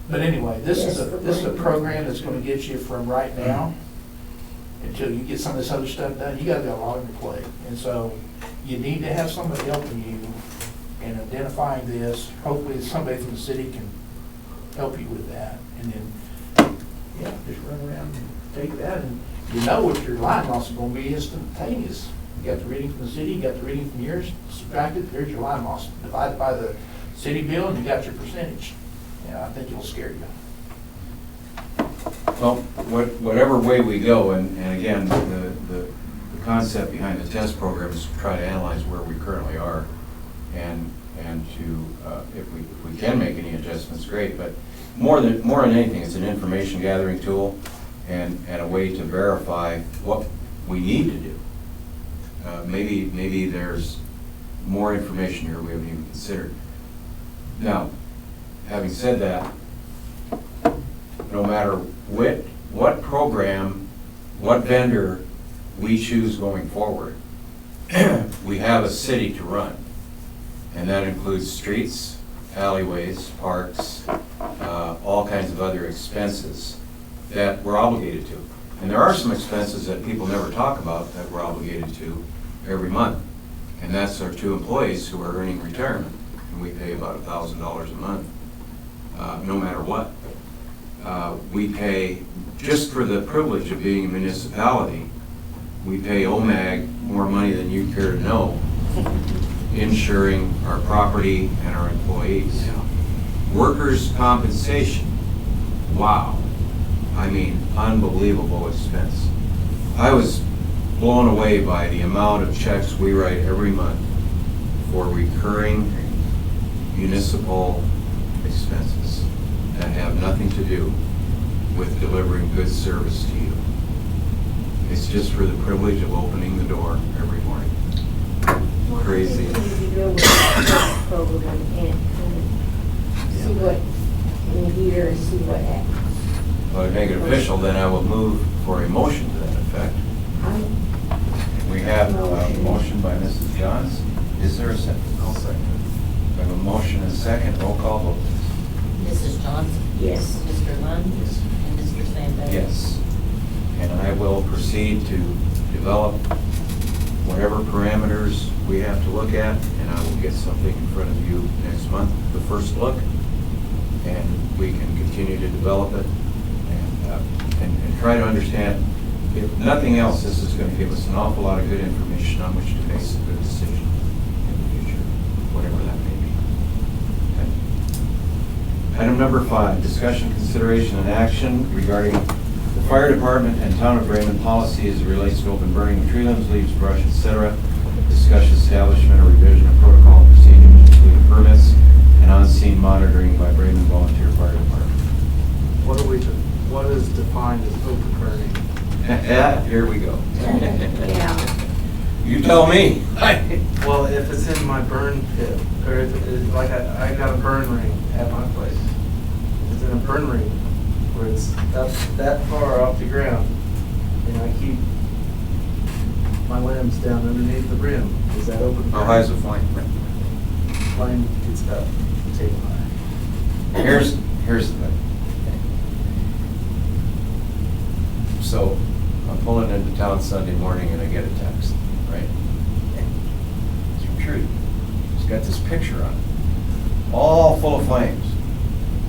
But anyway, this is a program that's gonna get you from right now until you get some of this other stuff done. You got a lot on your plate. And so you need to have somebody helping you in identifying this. Hopefully somebody from the city can help you with that. And then, yeah, just run around and take that, and you know what your line loss is gonna be instantaneous. You got the reading from the city, you got the reading from yours, subtract it, there's your line loss. Divide it by the city bill and you got your percentage. Yeah, I think it'll scare you. Well, whatever way we go, and again, the concept behind the test program is to try to analyze where we currently are, and to, if we can make any adjustments, great, but more than anything, it's an information gathering tool and a way to verify what we need to do. Maybe there's more information here we haven't even considered. Now, having said that, no matter what program, what vendor we choose going forward, we have a city to run. And that includes streets, alleyways, parks, all kinds of other expenses that we're obligated to. And there are some expenses that people never talk about that we're obligated to every month. And that's our 2 employees who are earning retirement. And we pay about $1,000 a month, no matter what. We pay, just for the privilege of being a municipality, we pay OMAG more money than you care to know, insuring our property and our employees. Workers' compensation, wow. I mean, unbelievable expense. I was blown away by the amount of checks we write every month for recurring municipal expenses that have nothing to do with delivering good service to you. It's just for the privilege of opening the door every morning. Crazy. I think we need to go with that program and see what, in a year and see what happens. Well, to make it official, then I will move for a motion to that effect. We have a motion by Mrs. Johns. Is there a second? I'll second We have a motion and a second. Roll call vote. Mrs. Johnson? Yes. Mr. Lund? Yes. And Mr. Sandberg? Yes. And I will proceed to develop whatever parameters we have to look at, and I will get something in front of you next month, the first look, and we can continue to develop it and try to understand if nothing else, this is gonna give us an awful lot of good information on which to base a good decision in the future, whatever that may be. Okay. Item number 5, discussion, consideration, and action regarding the fire department and town of Raymond policy as it relates to open burning of tree limbs, leaves, brush, etc. Discuss establishment or revision of protocol and procedures, including permits and on-scene monitoring by Raymond Volunteer Fire Department. What is defined as open burning? Yeah, here we go. Yeah. You tell me. Well, if it's in my burn pit, or if it's like I got a burn ring at my place. If it's in a burn ring where it's up that far off the ground, and I keep my limbs down underneath the rim, is that open burning? How high is the flame? Flame gets up, take high. Here's the thing. So, I'm pulling into town Sunday morning and I get a text, right? It's from Trudy. It's got this picture on it, all full of flames.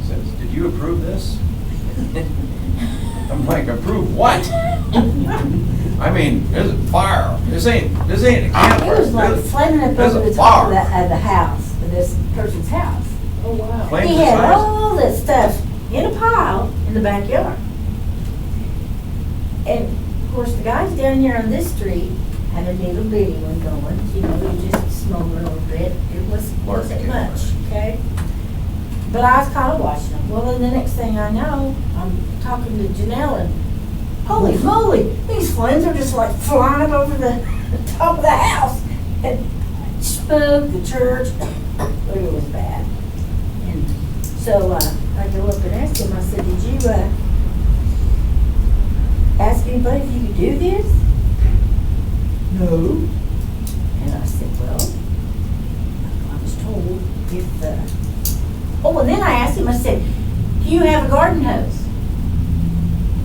It says, "Did you approve this?" I'm like, approve what? I mean, there's a fire. This ain't a It campfire. was like flaming up There's over a the top of fire. the house, of this person's house. Oh, wow. Flames He as had high as- all that stuff in a pile in the backyard. And of course, the guys down here on this street had a little bitty one going, you know, we just smoldering a little bit. It wasn't Barbecue. much, okay? But I was kind of watching them. Well, then the next thing I know, I'm talking to Janelle and, holy moly, these flames are just like flying up over the top of the house. And smoke, the church, it was bad. And so I go up and asked him, I said, did you ask anybody if you could do this? No. And I said, well, I was told if, oh, and then I asked him, I said, do you have a garden hose?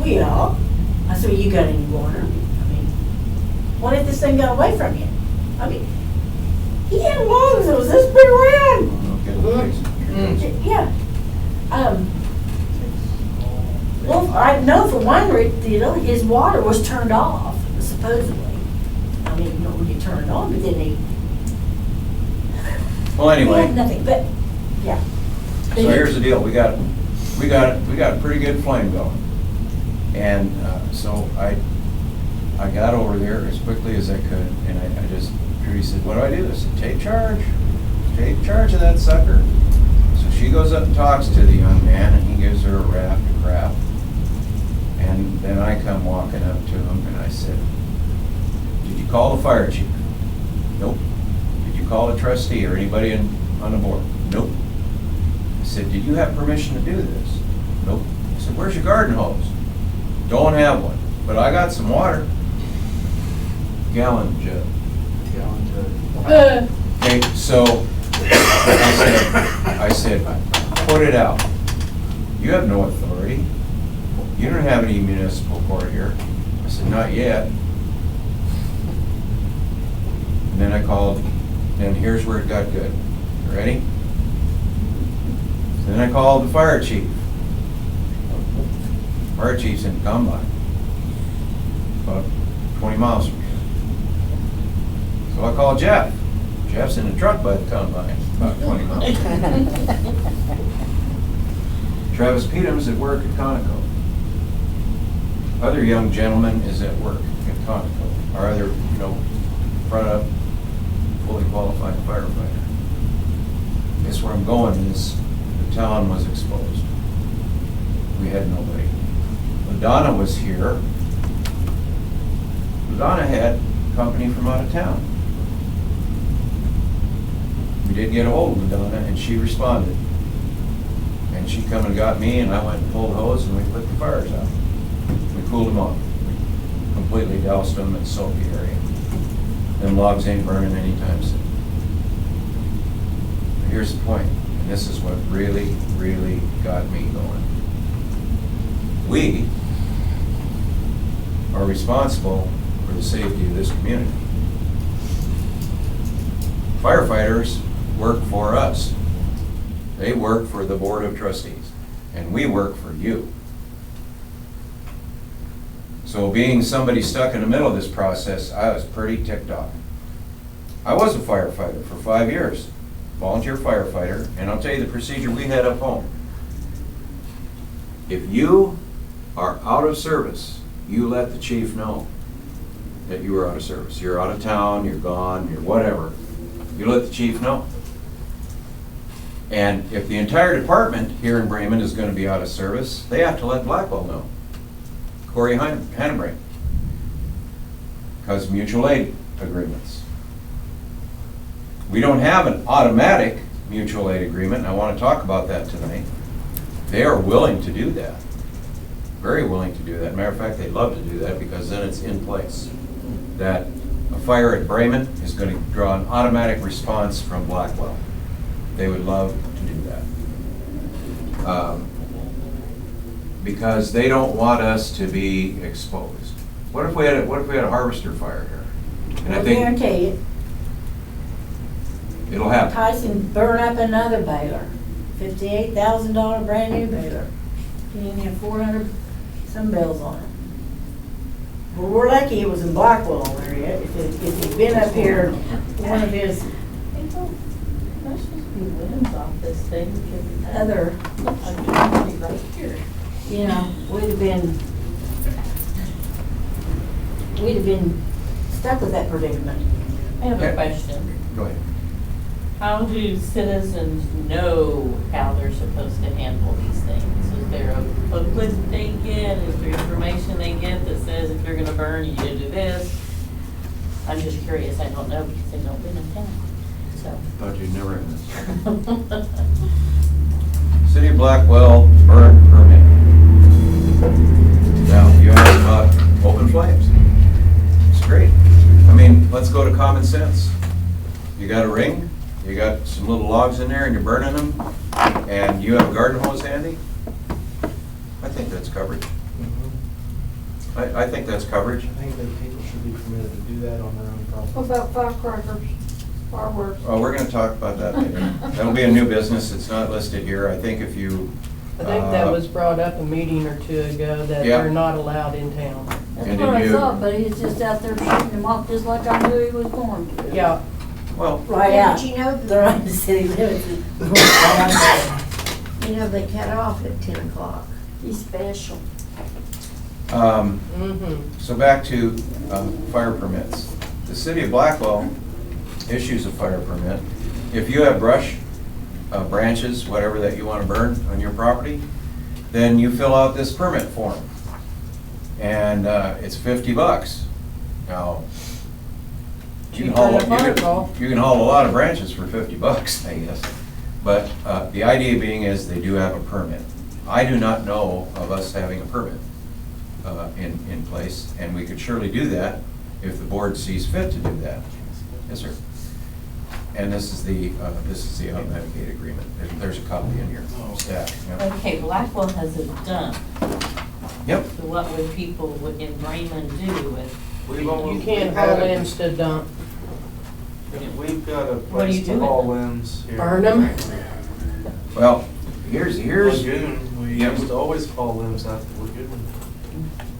Well, yeah. I said, well, you got any water? I mean, what if this thing got away from you? I mean, he had lungs that was this big around. Okay, the picture. Yeah. Well, I know for one deal, his water was turned off, supposedly. I mean, you know, when you turn it on, but then Well, he anyway. had nothing, but, yeah. So here's the deal, we got a pretty good flame going. And so I got over there as quickly as I could, and I just, Trudy said, what do I do? I said, take charge of that sucker. So she goes up and talks to the young man, and he gives her a raft of crap. And then I come walking up to him, and I said, did you call the fire chief? Nope. Did you call a trustee or anybody on the board? Nope. I said, did you have permission to do this? Nope. I said, where's your garden hose? Don't have one, but I got some water. Gallon jug. Okay, so I said, put it out. You have no authority. You don't have any municipal court here. I said, not yet. And then I called, and here's where it got good. You ready? Then I called the fire chief. Fire chief's in Combine, about 20 miles from here. So I called Jeff. Jeff's in the truck by the Combine, about 20 miles. Travis Peetham's at work at Conoco. Other young gentleman is at work at Conoco. Our other, front up, fully qualified firefighter. Guess where I'm going is the town was exposed. We had nobody. LaDonna was here. LaDonna had company from out of town. We did get a hold of LaDonna, and she responded. And she come and got me, and I went and pulled the hose, and we put the fires out. We cooled them off. We completely doused them and soaked the area. Them logs ain't burning anytime soon. But here's the point, and this is what really, really got me going. We are responsible for the safety of this community. Firefighters work for us. They work for the Board of Trustees, and we work for you. So being somebody stuck in the middle of this process, I was pretty ticked off. I was a firefighter for 5 years, volunteer firefighter, and I'll tell you the procedure we had up home. If you are out of service, you let the chief know that you were out of service. You're out of town, you're gone, you're whatever. You let the chief know. And if the entire department here in Bremen is going to be out of service, they have to let Blackwell know. Corey Hannebring. Because mutual aid agreements. We don't have an automatic mutual aid agreement, and I want to talk about that tonight. They are willing to do that. Very willing to do that. Matter of fact, they'd love to do that because then it's in place. That a fire at Bremen is going to draw an automatic response from Blackwell. They would love to do that. Because they don't want us to be exposed. What if we had a harvester fire here? And I I think guarantee you, it'll happen. Tyson burn up another baler, $58,000 brand new baler. He only had 400 some bells on it. Well, we're lucky it was in Blackwell area. If he'd been up here, one of his Hey, don't- There's supposed to be winds off this thing. other, I'm right here. you know, we'd have been stuck with that predicament. I have Yeah. a question. Go ahead. How do citizens know how they're supposed to handle these things? Is there a booklet they get? Is there information they get that says if you're gonna burn, you gotta do this? I'm just curious, I don't know because I don't live in town, so. Thought you'd never have this. City of Blackwell burn permit. Now, you asked about open flames. It's great. I mean, let's go to common sense. You got a ring, you got some little logs in there and you're burning them, and you have a garden hose handy? I think that's coverage. I think that's coverage. I think that people should be permitted to do that on their own property. What about firecrackers, fireworks? Oh, we're gonna talk about that later. That'll be a new business, it's not listed here. I think if you. I think that was brought up a meeting or two ago, that Yeah. they're not allowed in town. That's And what did I you- thought, but he's just out there shooting them off just like I knew he was going to. Yeah, Well, Right Yeah, out. but you know, They're on the city limits. you know, they cut off at 10 o'clock. He's special. mm-hmm. So back to fire permits. The city of Blackwell issues a fire permit. If you have brush, branches, whatever that you want to burn on your property, then you fill out this permit form. And it's $50. Now, you can Cheaper haul, than a fire call. you can haul a lot of branches for $50, I guess. But the idea being is they do have a permit. I do not know of us having a permit in place, and we could surely do that if the board sees fit to do that. Yes, sir. And this is the automatic gate agreement. There's a copy in your stack. Yep. Okay, Blackwell has a dump. Yep. So what would people in Bremen do with? You can't haul limbs to dump. We've got a What do you place do to with haul them? limbs here. Burn them. Well, here's, Lagoon, we Yep. used to always haul limbs out to Lagoon.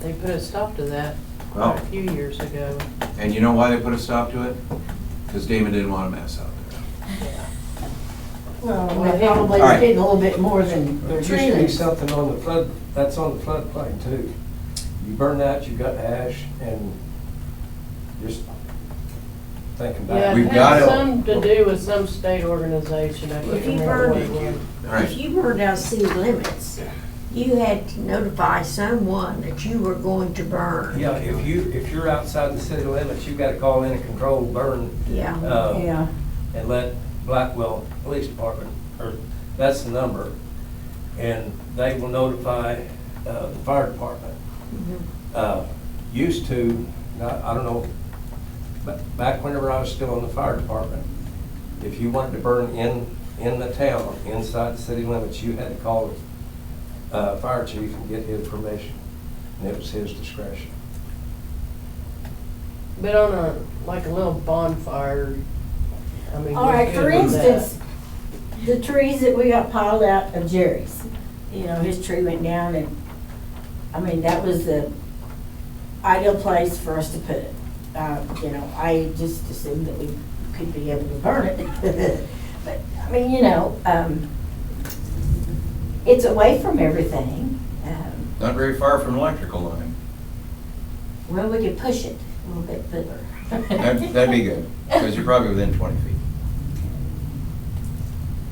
They put a stop to that well, a few years ago. and you know why they put a stop to it? Because Damon didn't want a mess out there. Well, they probably All right. did a little bit more than There used tree to be limbs. something on the flood, that's on the floodplain too. You burn that, you got ash, and just thinking Yeah, back. We've it got had to- some to do with some state organization, I can't If you remember what burn it was. All right. If you burned out city limits, you had to notify someone that you were going to burn. Yeah, if you're outside the city limits, you gotta call in a controlled burn, Yeah. Yeah. and let Blackwell Police Department, or that's the number, and they will notify, the fire department. Used to, I don't know, but back whenever I was still in the fire department, if you wanted to burn in the town, inside the city limits, you had to call the fire chief and get his permission, and it was his discretion. But on like a little bonfire, I mean. All right, you're for good with that. instance, the trees that we got piled out of Jerry's, you know, his tree went down and, I mean, that was the ideal place for us to put it. You know, I just assumed that we could be able to burn it. But, I mean, you know, it's away from everything. Not very far from an electrical line. Well, we could push it a little bit further. That'd be good, because you're probably within 20 feet.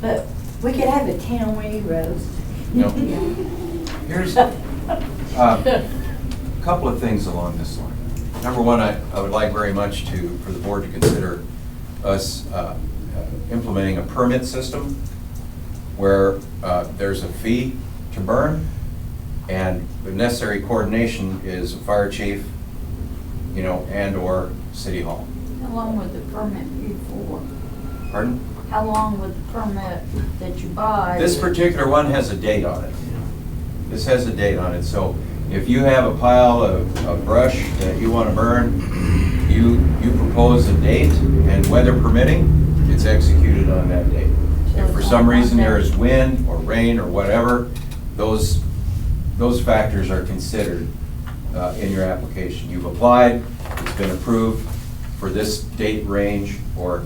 But we could have a town-way roast. No. Yeah. Here's a couple of things along this line. Number one, I would like very much for the board to consider us implementing a permit system where there's a fee to burn, and the necessary coordination is a fire chief, you know, and/or city hall. How long would the permit be for? Pardon? How long would the permit that you buy? This particular one has a date on it. This has a date on it, so if you have a pile of brush that you want to burn, you propose a date, and weather permitting, it's executed on that date. If for some reason there is wind or rain or whatever, those factors are considered in your application. You've applied, it's been approved for this date range, or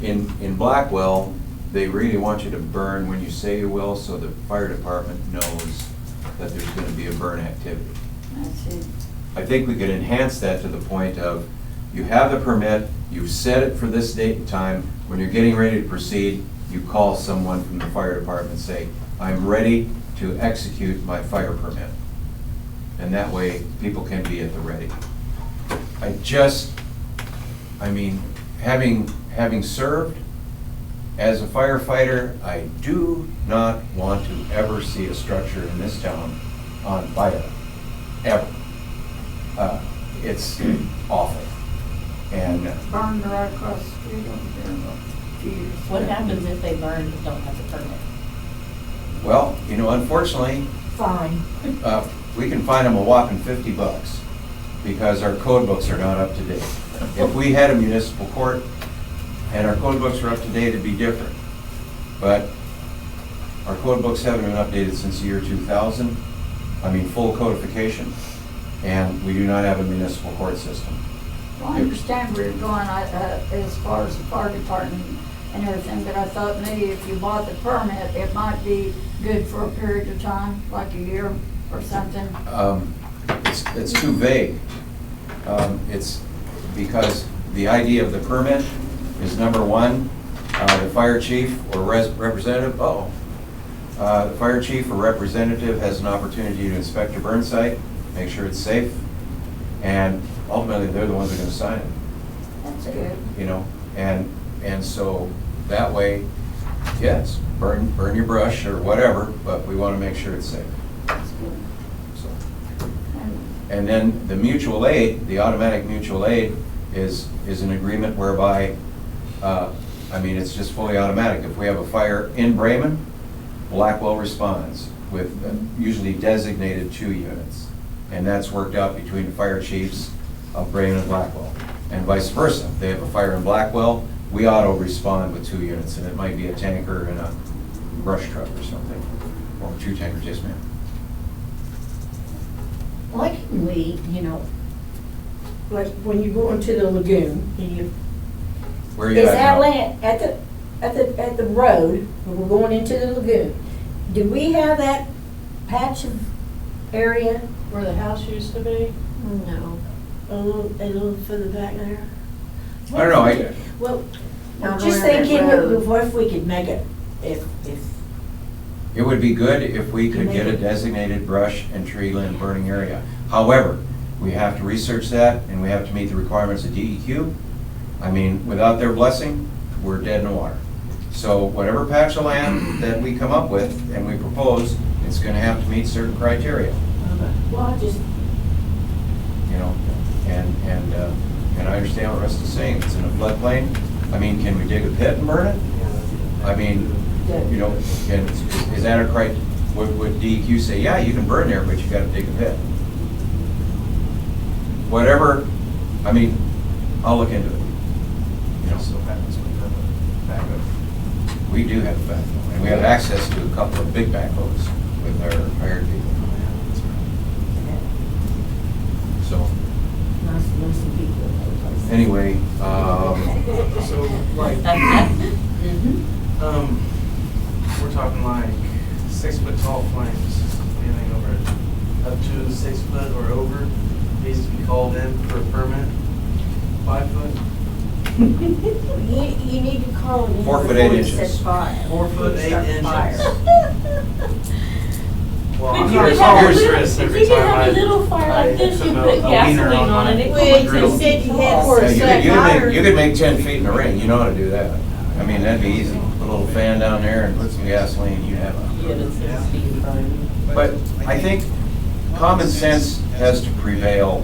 in Blackwell, they really want you to burn when you say you will, so the fire department knows that there's going to be a burn activity. That's it. I think we could enhance that to the point of, you have the permit, you've set it for this date and time, when you're getting ready to proceed, you call someone from the fire department and say, I'm ready to execute my fire permit. And that way, people can be at the ready. I mean, having served as a firefighter, I do not want to ever see a structure in this town on fire, ever. It's awful. And Burned right across the street over there a few years ago. What happens if they burn but don't have the permit? well, you know, unfortunately, Fine. we can find them a whopping $50 because our code books are not up to date. If we had a municipal court and our code books were up to date, it'd be different. But our code books haven't been updated since the year 2000. I mean, full codification, and we do not have a municipal court system. Well, I understand where you're going, as far as the fire department and everything, but I thought maybe if you bought the permit, it might be good for a period of time, like a year or something. It's too vague. It's because the idea of the permit is, number one, the fire chief or representative, the fire chief or representative has an opportunity to inspect a burn site, make sure it's safe, and ultimately they're the ones that are going to sign it. That's good. You know, and so that way, yes, burn your brush or whatever, but we want to make sure it's safe. That's good. So. And And then the mutual aid, the automatic mutual aid is an agreement whereby, I mean, it's just fully automatic. If we have a fire in Bremen, Blackwell responds with usually designated 2 units. And that's worked out between the fire chiefs of Bremen and Blackwell. And vice versa. If they have a fire in Blackwell, we auto-respond with 2 units. And it might be a tanker and a brush truck or something, or 2 tankers, yes ma'am. Why couldn't we, you know, like when you go into the lagoon, and you, Where are you is at that now? land, at the road, when we're going into the lagoon, do we have that patch of area? Where the house used to be? No, a little further back there. I don't know, Well, I'm Not just around that thinking, road. what if we could make it, if, It would be good if we could get a designated brush and tree land burning area. However, we have to research that, and we have to meet the requirements of DEQ. I mean, without their blessing, we're dead in the water. So whatever patch of land that we come up with and we propose, it's gonna have to meet certain criteria, well, I just, you know? And I understand what Russ is saying, it's in a floodplain. I mean, can we dig a pit and burn it? I mean, you know, is that a would DEQ say, yeah, you can burn there, but you gotta dig a pit? Whatever, I mean, I'll look into it. You know, so happens we have a backhoe. We do have a backhoe, and we have access to a couple of big backhoes with our hired people. So, Nice to know some people in that place. anyway, So, like, Mhm. we're talking like 6 foot tall flames, anything over up to 6 foot or over needs to be called in for a permit. 5 foot, You need to call it in 4 foot, before 8 you inches. set fire. 4 foot, Before you 8 start inches. fire. Well, But I'm you not could have a serious little, Chris, if every you could time have I. a little fire I like this, put you a put wiener gasoline on on my- it, it Well, would you go said you had for for yeah, a you set could fire. you could make 10 feet in the ring, you know how to do that. I mean, that'd be easy. Put a little fan down there and put some gasoline, you have a. Yeah, it's 6 feet from. But I think common sense has to prevail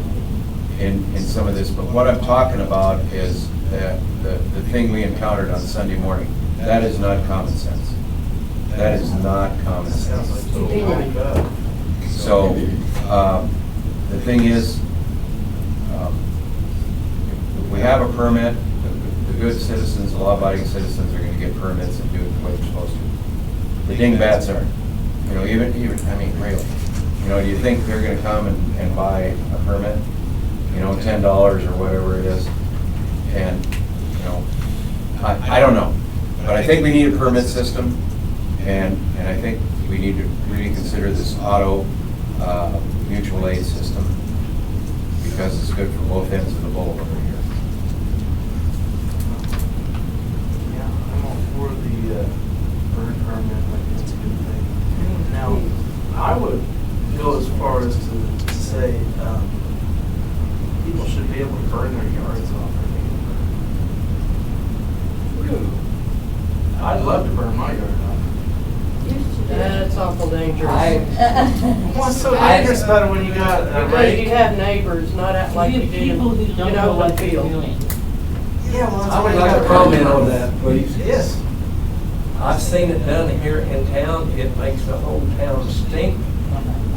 in some of this, but what I'm talking about is the thing we encountered on Sunday morning. That is not common sense. That is not common Sounds sense. like total humbug. So, the thing is, if we have a permit, the good citizens, the law-abiding citizens are gonna get permits and do it the way they're supposed to. The dingbats aren't. You know, even, I mean, really. You know, do you think they're gonna come and buy a permit? You know, $10 or whatever it is? And, you know, I don't know. But I think we need a permit system, and I think we need to really consider this auto mutual aid system, because it's good for both ends of the bowl over here. Yeah, I'm all for the burn permit, like it's a good thing. Now, I would go as far as to say, people should be able to burn their yards off. I'd love to burn my yard off. That's awful dangerous. What's so dangerous about it when you got a Because you rake? have neighbors, not act like You you have do people who don't in know what open they're field. doing. Yeah, well, that's I would why you like got to a comment permit. on that, please. Yes. I've seen it done here in town, it makes the whole town stink.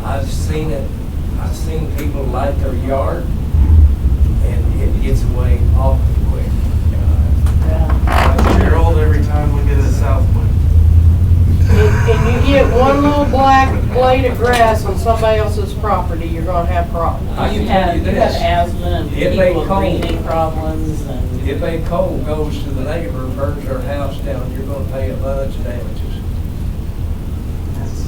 I've seen people light their yard, and it gets away awfully quick. Gerald, every time we get a south wind. And you get one little black blade of grass on somebody else's property, you're gonna have problems. I You can tell have, you you have this. asthma and If people they with cold- breathing problems and. If a coal goes to the neighbor, burns their house down, you're gonna pay a bunch of damages. That's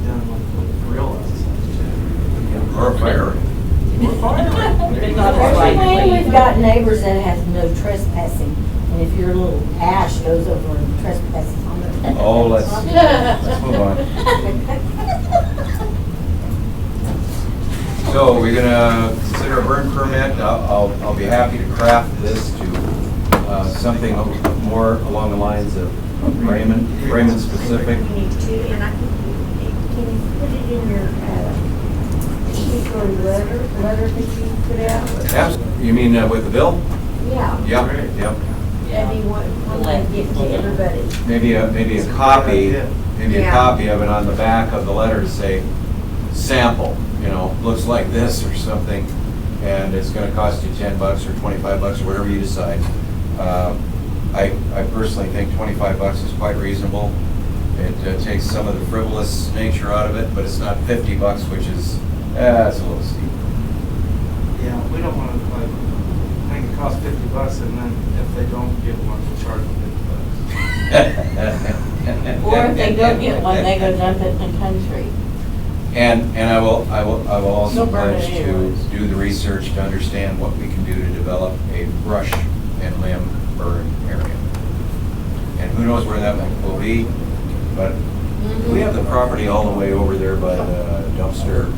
done with grill outside. Or a fire. But not as Fortunately, likely. we've got neighbors that have no trespassing, and if your little ash goes over and trespasses on their. Oh, let's move on. So we're gonna consider a burn permit. I'll be happy to craft this to something more along the lines of Raymond specific. You need to, and can you put it in your, letter that you put out? Abs- You mean with the bill? Yeah. Yep, yep. That'd be one way to get to everybody. Maybe a copy, maybe a Yeah. copy of it on the back of the letter to say, sample, you know, looks like this or something, and it's gonna cost you $10 or $25 or whatever you decide. I personally think $25 is quite reasonable. It takes some of the frivolous nature out of it, but it's not $50, which is, it's a little steep. Yeah, we don't want to like, make it cost $50 and then if they don't get one, we'll charge them $50. Or if they don't get one, they go dump it in the country. And I will also They'll burn it pledge to anyways. do the research to understand what we can do to develop a brush and limb burn area. And who knows where that will be, but we have the property all the way over there by the dumpster.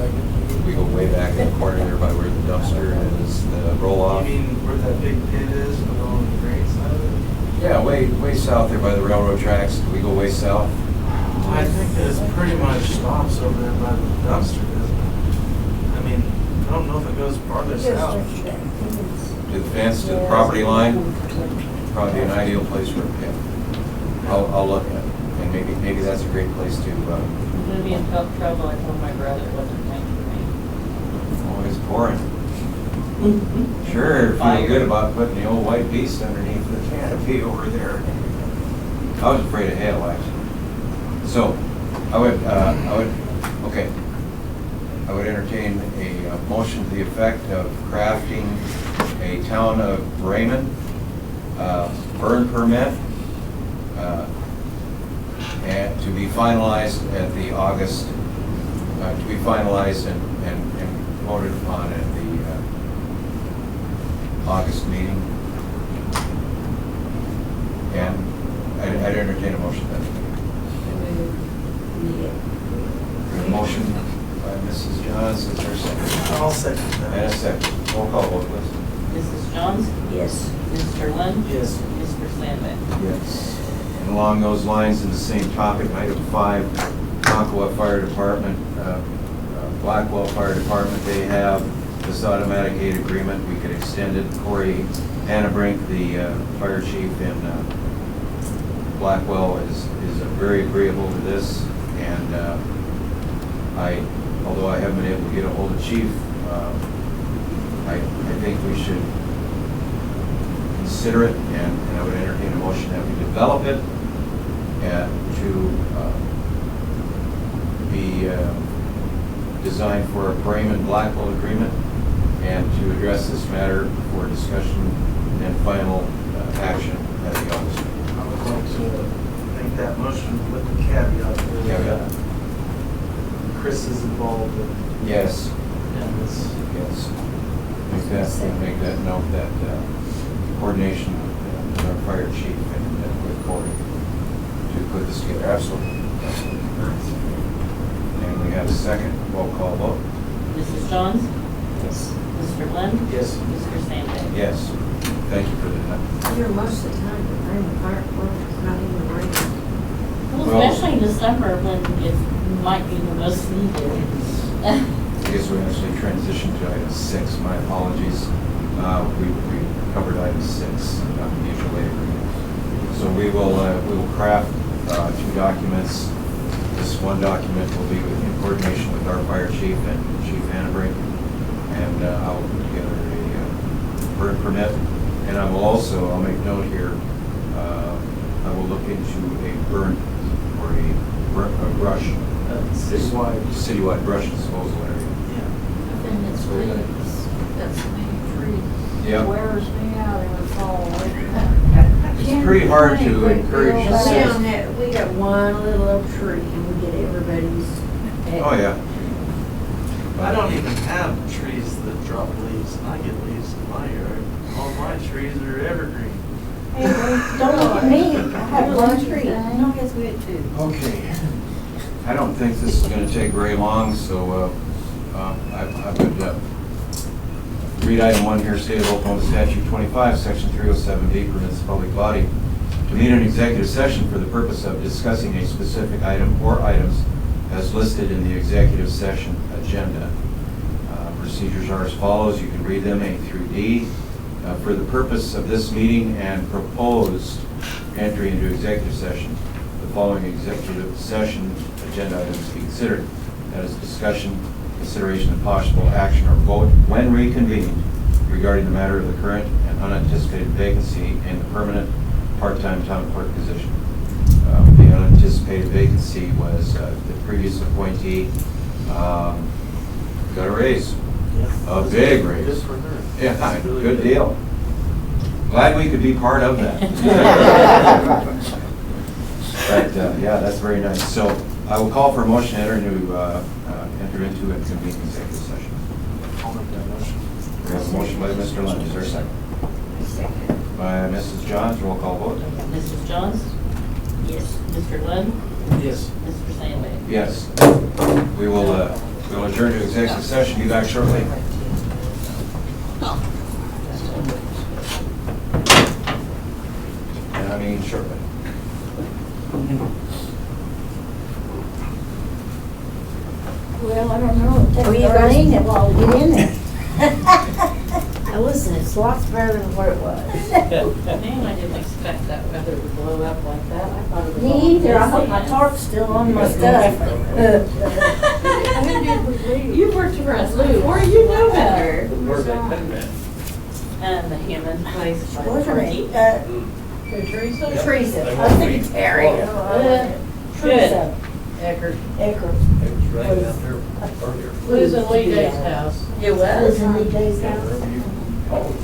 We go way back in the corner there by where the dumpster is, the roll-off. You mean where that big pit is, on the green side of it? Yeah, way south there by the railroad tracks. We go way south. I think it's pretty much stops over there by the dumpster, doesn't it? I mean, I don't know if it goes farther south. To the fence, to the property line, probably an ideal place for a pit. I'll look at it, and maybe that's a great place to, I'm gonna be in tough trouble. I told my brother it wasn't meant for oh, it's pouring. Sure, feel good about putting the old white piece underneath the canopy over there. I was afraid of hail, actually. So, I would entertain a motion to the effect of crafting a town of Raymond burn permit and to be finalized at the August, to be finalized and voted upon at the August meeting. And I'd entertain a motion then. A motion by Mrs. Johns, is there a second? I'll second And that. a second. Roll call vote, please. Mrs. Johns? Yes. Mr. Lund? Yes. Mr. Sandbeck? Yes. And along those lines, in the same topic, item 5, Concoa Fire Department, Blackwell Fire Department, they have this automatic aid agreement. We could extend it. Corey Annabrink, the fire chief in Blackwell, is very agreeable to this. And although I haven't been able to get a hold of chief, I think we should consider it, and I would entertain a motion that we develop it and to be designed for a Raymond Blackwell agreement, and to address this matter for discussion and final action at the August meeting. I would like to make that motion with the caveat that Chris is involved in Yes, this. yes. Make that note, that coordination with our fire chief and with Corey to put this together. Absolutely. And we have a second roll call vote. Mrs. Johns? Yes. Mr. Lund? Yes. Mr. Sandbeck? Yes. Thank you for that. Here most of the time, the Raymond Fire Department is not even raining. Well, Well- especially in December when it might be the most needed. I guess we actually transitioned to item 6. My apologies. We covered item 6, mutual aid agreement. So we will craft 2 documents. This one document will be in coordination with our fire chief and Chief Annabrink, and I will put together a burn permit. And I will also, I'll make note here, I will look into a burn or a brush, citywide brush disposal area. Yeah. I think it's leaves, that's the main tree. Yeah. It wears me out every fall. It's pretty hard to encourage We the we got one little oak tree and we get everybody's. Oh, yeah. I don't even have trees that drop leaves, and I get leaves in my yard. All my trees are evergreen. Hey, don't look at me, I have one tree. No, yes, we had 2. Okay. I don't think this is going to take very long, so I would read item 1 here, State of Oklahoma Statute 25, Section 307B, permits the public body to meet in executive session for the purpose of discussing a specific item or items as listed in the executive session agenda. Procedures are as follows. You can read them A through D. For the purpose of this meeting and proposed entry into executive session, the following executive session agenda items to be considered. That is discussion, consideration of possible action or vote when reconvened regarding the matter of the current and unanticipated vacancy in the permanent part-time town clerk position. The unanticipated vacancy was the previous appointee got a raise, a big raise. Good for her. Yeah, It's really good deal. Glad we could be part of that. But, yeah, that's very nice. So I will call for a motion to enter into and convene executive session. I'll make that motion. We have a motion by Mr. Lund. Is there a second? By Mrs. Johns, roll call vote. Mrs. Johns? Yes. Mr. Lund? Yes. Mr. Sandbeck? Yes. We will adjourn to executive session. Be back shortly. And I mean shortly. Well, I don't know, it Oh, takes you guys- 30 minutes while we get in there. Now listen, it's lots better than what it was. Man, I didn't expect that weather to blow up like that. I thought it was. all Me either, I hope my busy. tarp's still on my stuff. You worked for us before, you know better. Where's that been at? The Hammond place. by What's her Turkey. name? Teresa? Teresa, I was thinking Terry. Teresa Eckert. Eckert. rained out there earlier. Liz and Lee Day's house. It Was was? in Lee Day's house.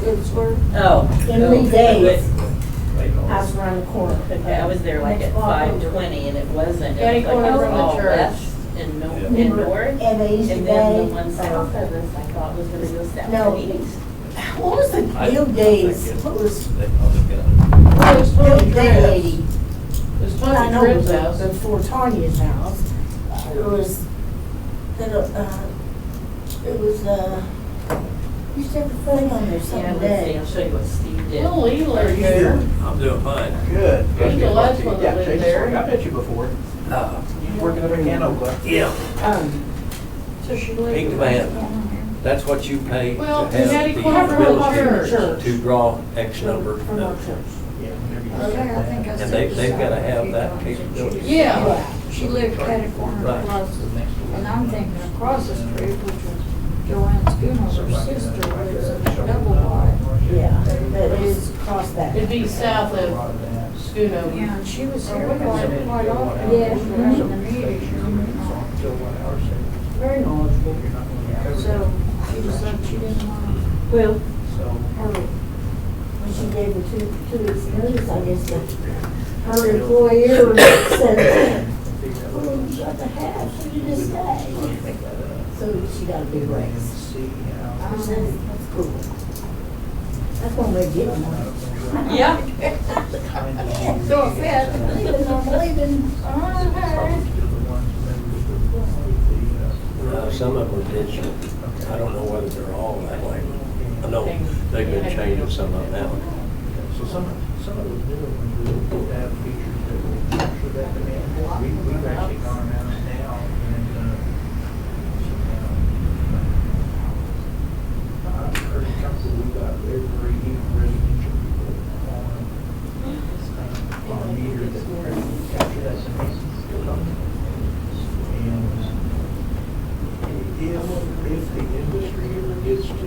It's where, Oh. In Lee Day's Rained all house around the corner. Okay, I was there like at 5:20 and it wasn't. Catty It was like corner from the all church. west and no, Yeah. and north. And they used to And then the day. one south of us, I thought was gonna go south No. and east. What was the Bill Gates? What was They probably got it. Well, it's Bill Tony Gates Tribb's. lady? It's I Tony know Tribb's it house. was before Tanya's house. It was, used to have a thing on there Yeah, some let's see, day. I'll show you what Steve did. Well, Lee How lived you there. doing? I'm doing fine. Good. He's the last one that Yeah, lived Jason, there. I met you before. You working at Mechanical Club? Yeah, so she lived. Big around man. the corner here. that's what you pay to Well, have Catty the corner from the ability church. to draw X number. From our church. Yeah, whenever you Okay, get I think I that. And said they've gotta beside have her that a few times, and capability. she- Yeah. She lived catty corner Right. plus, and I'm thinking across the street, which was Joanne Schooner's sister lives in Double Wide. Yeah, that is across that. It'd be south of Schoonover. Yeah, and she was here quite often. Yeah. She was in the meetings. Very knowledgeable. So she just said she didn't want Well, So, when she gave her 2 weeks notice, I guess her employer said, well, you got the house, you just stay. So she got a big raise. see how. I said, that's cool. That's one way to get money. Yeah. So it fit. I'm leaving. Some of them are digital. I don't know whether they're all that way. I know they've been changing some of them out. So some of those newer ones will have features that will capture that demand. We've actually gone around now and, I'm pretty comfortable we got every even residential people on a meter that will capture that demand. And if the industry ever gets to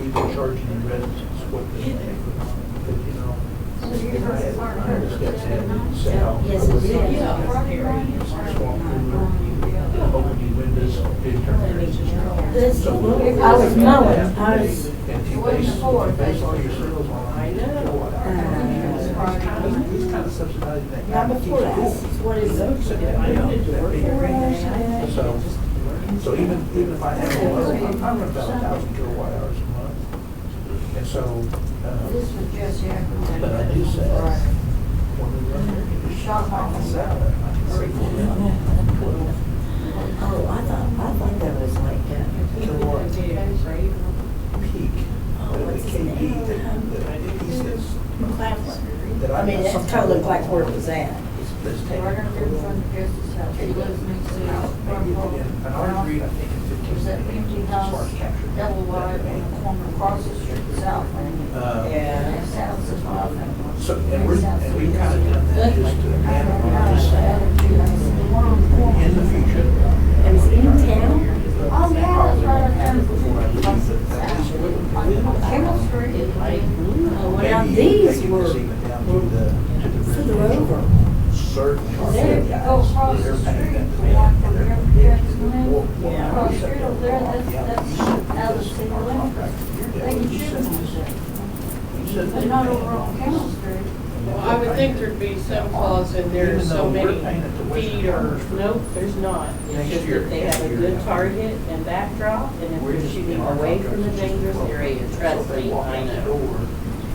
even charging the residents what they pay for, but you know. Yes, it is. Open your windows, big turn. This, I was mowing, I was, And you base all your sales on. I know. He's kind of subsidizing that. not before that, what is it? So even if I have, I'm running about 1,000 kilowatt hours a month. And so, This was Jesse Ackerman. but I do say, when we run air conditioning, Shot I off. can sell it. I can say, Oh, I thought that was like, kilowatt peak, what's the his KP name? that he says, that I mean, it totally looked like where it was at. let's So take. right up there in front of Jesse's house, he lives next to his Maybe front an porch. R3, I think, in 15 There's that empty as house, far as capturing double that wide on demand. the corner across the street, south end. Yeah. And south is nothing. So, and we've kind of done that just to analyze The one on the corner. in the future. It was in town? Oh, yeah, that's right up there. Before I leave, that at least On Camel Street. Well, these were for the rover. certain. There, you go across the street, like from here to Jackson Lane. Across the street over there, that's out of the city limits. They can shoot them there. But not over on Camel Street. Well, I would think there'd be some clause in there, so many feet or, Nope, there's not. It's just that they have a good target and backdrop, and if they're shooting away from the dangerous area, trust me, I know.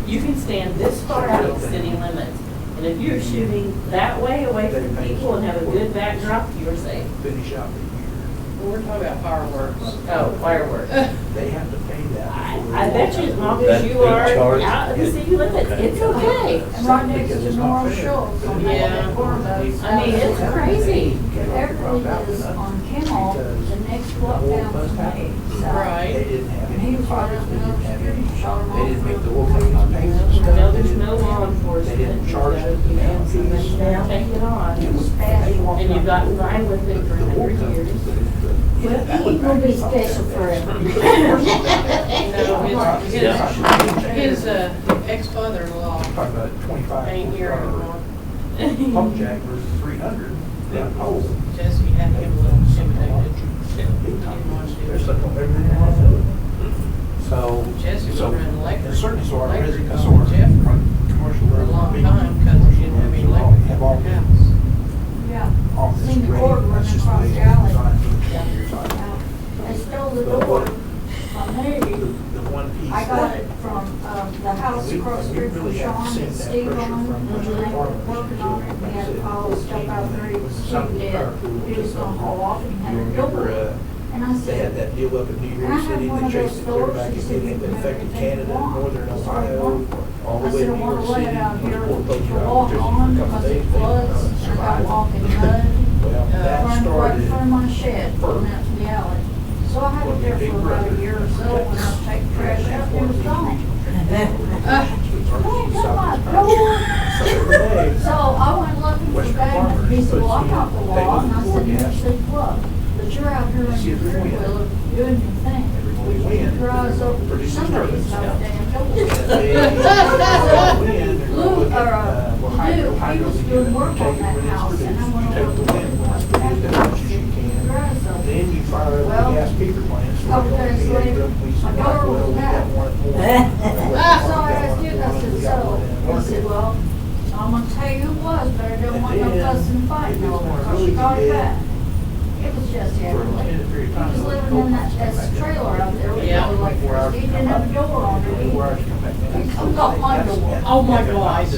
You can stand this far out of the city limits, and if you're shooting that way away from people and have a good backdrop, you're safe. Finish out the year. we're talking about fireworks. Oh, fireworks. They have to pay that. I bet you as long as you are out of the city limits, it's okay. And right next to North Schultz on Yeah. that corner. I mean, it's crazy. Everybody is on Camel, the next block down from me. Right. They didn't have And any. he was right up in the street, shot him They off. didn't make the oil companies pay for stuff. No, They there's didn't- no law enforcement. They didn't charge it. You have somebody now take it on, It was- and you've gotten by with it for The oil 100 companies, years. Well, he ain't gonna be special forever. His ex-father-in-law Talking about 25. ain't here anymore. Pump jack versus 300. Yeah, oh, Jesse had him a little intimidated. big time. Didn't want to do They're it. stuck on everything they want to do. So. Jesse was so- running electric. And certainly, so our electric residents on or Jeff commercial. for a long big time because he didn't have any commercial electric have in all their been house. Yeah, on this seen the rate. cord That's running just across way the alley. designed for 20 years on. They stole the But door what- from The me. one piece. I got it from, the house We- across the we street from really haven't Sean seen and that Steve pressure on, from and much they were department. working on it, we had all the stuff out there, it was Some dead, power pool it was gonna go off and You had a remember, door. And I they had said, that deal up in New and York I had City one that of chased those it clear doors, back she and said, it you can have affected everything Canada you and want. northern That's what I Ohio, want. all the I way said, to I New wanna York lay City. it out here Fort Post to Road, walk just a on, couple because days, it they, floods, and I got survived. walking mud. Well, that Right in started. front of my shed, going out to the alley. So I had it there for about a year or so, when I take trash out, it was gone. Hey, come on, door. So I went looking for that, and he said, well, I'm not the law, and I said, you're the club. But you're out here in your four-wheeler, doing your thing. Keep your eyes open for somebody's goddamn door. Lou, he was doing work on that house, and I went over to him, keep your eyes open. Then you fire up Well, the gas peaker plant. So over there, so my daughter was mad. So I asked you, I said, so, he said, well, I'm gonna tell you who it was, but I don't want no fuss and fight no more, because she got it back. It was just Everly. He was living in that trailer out there with Yeah. no electricity, he didn't have a door on it either. He took off my door. Oh my gosh.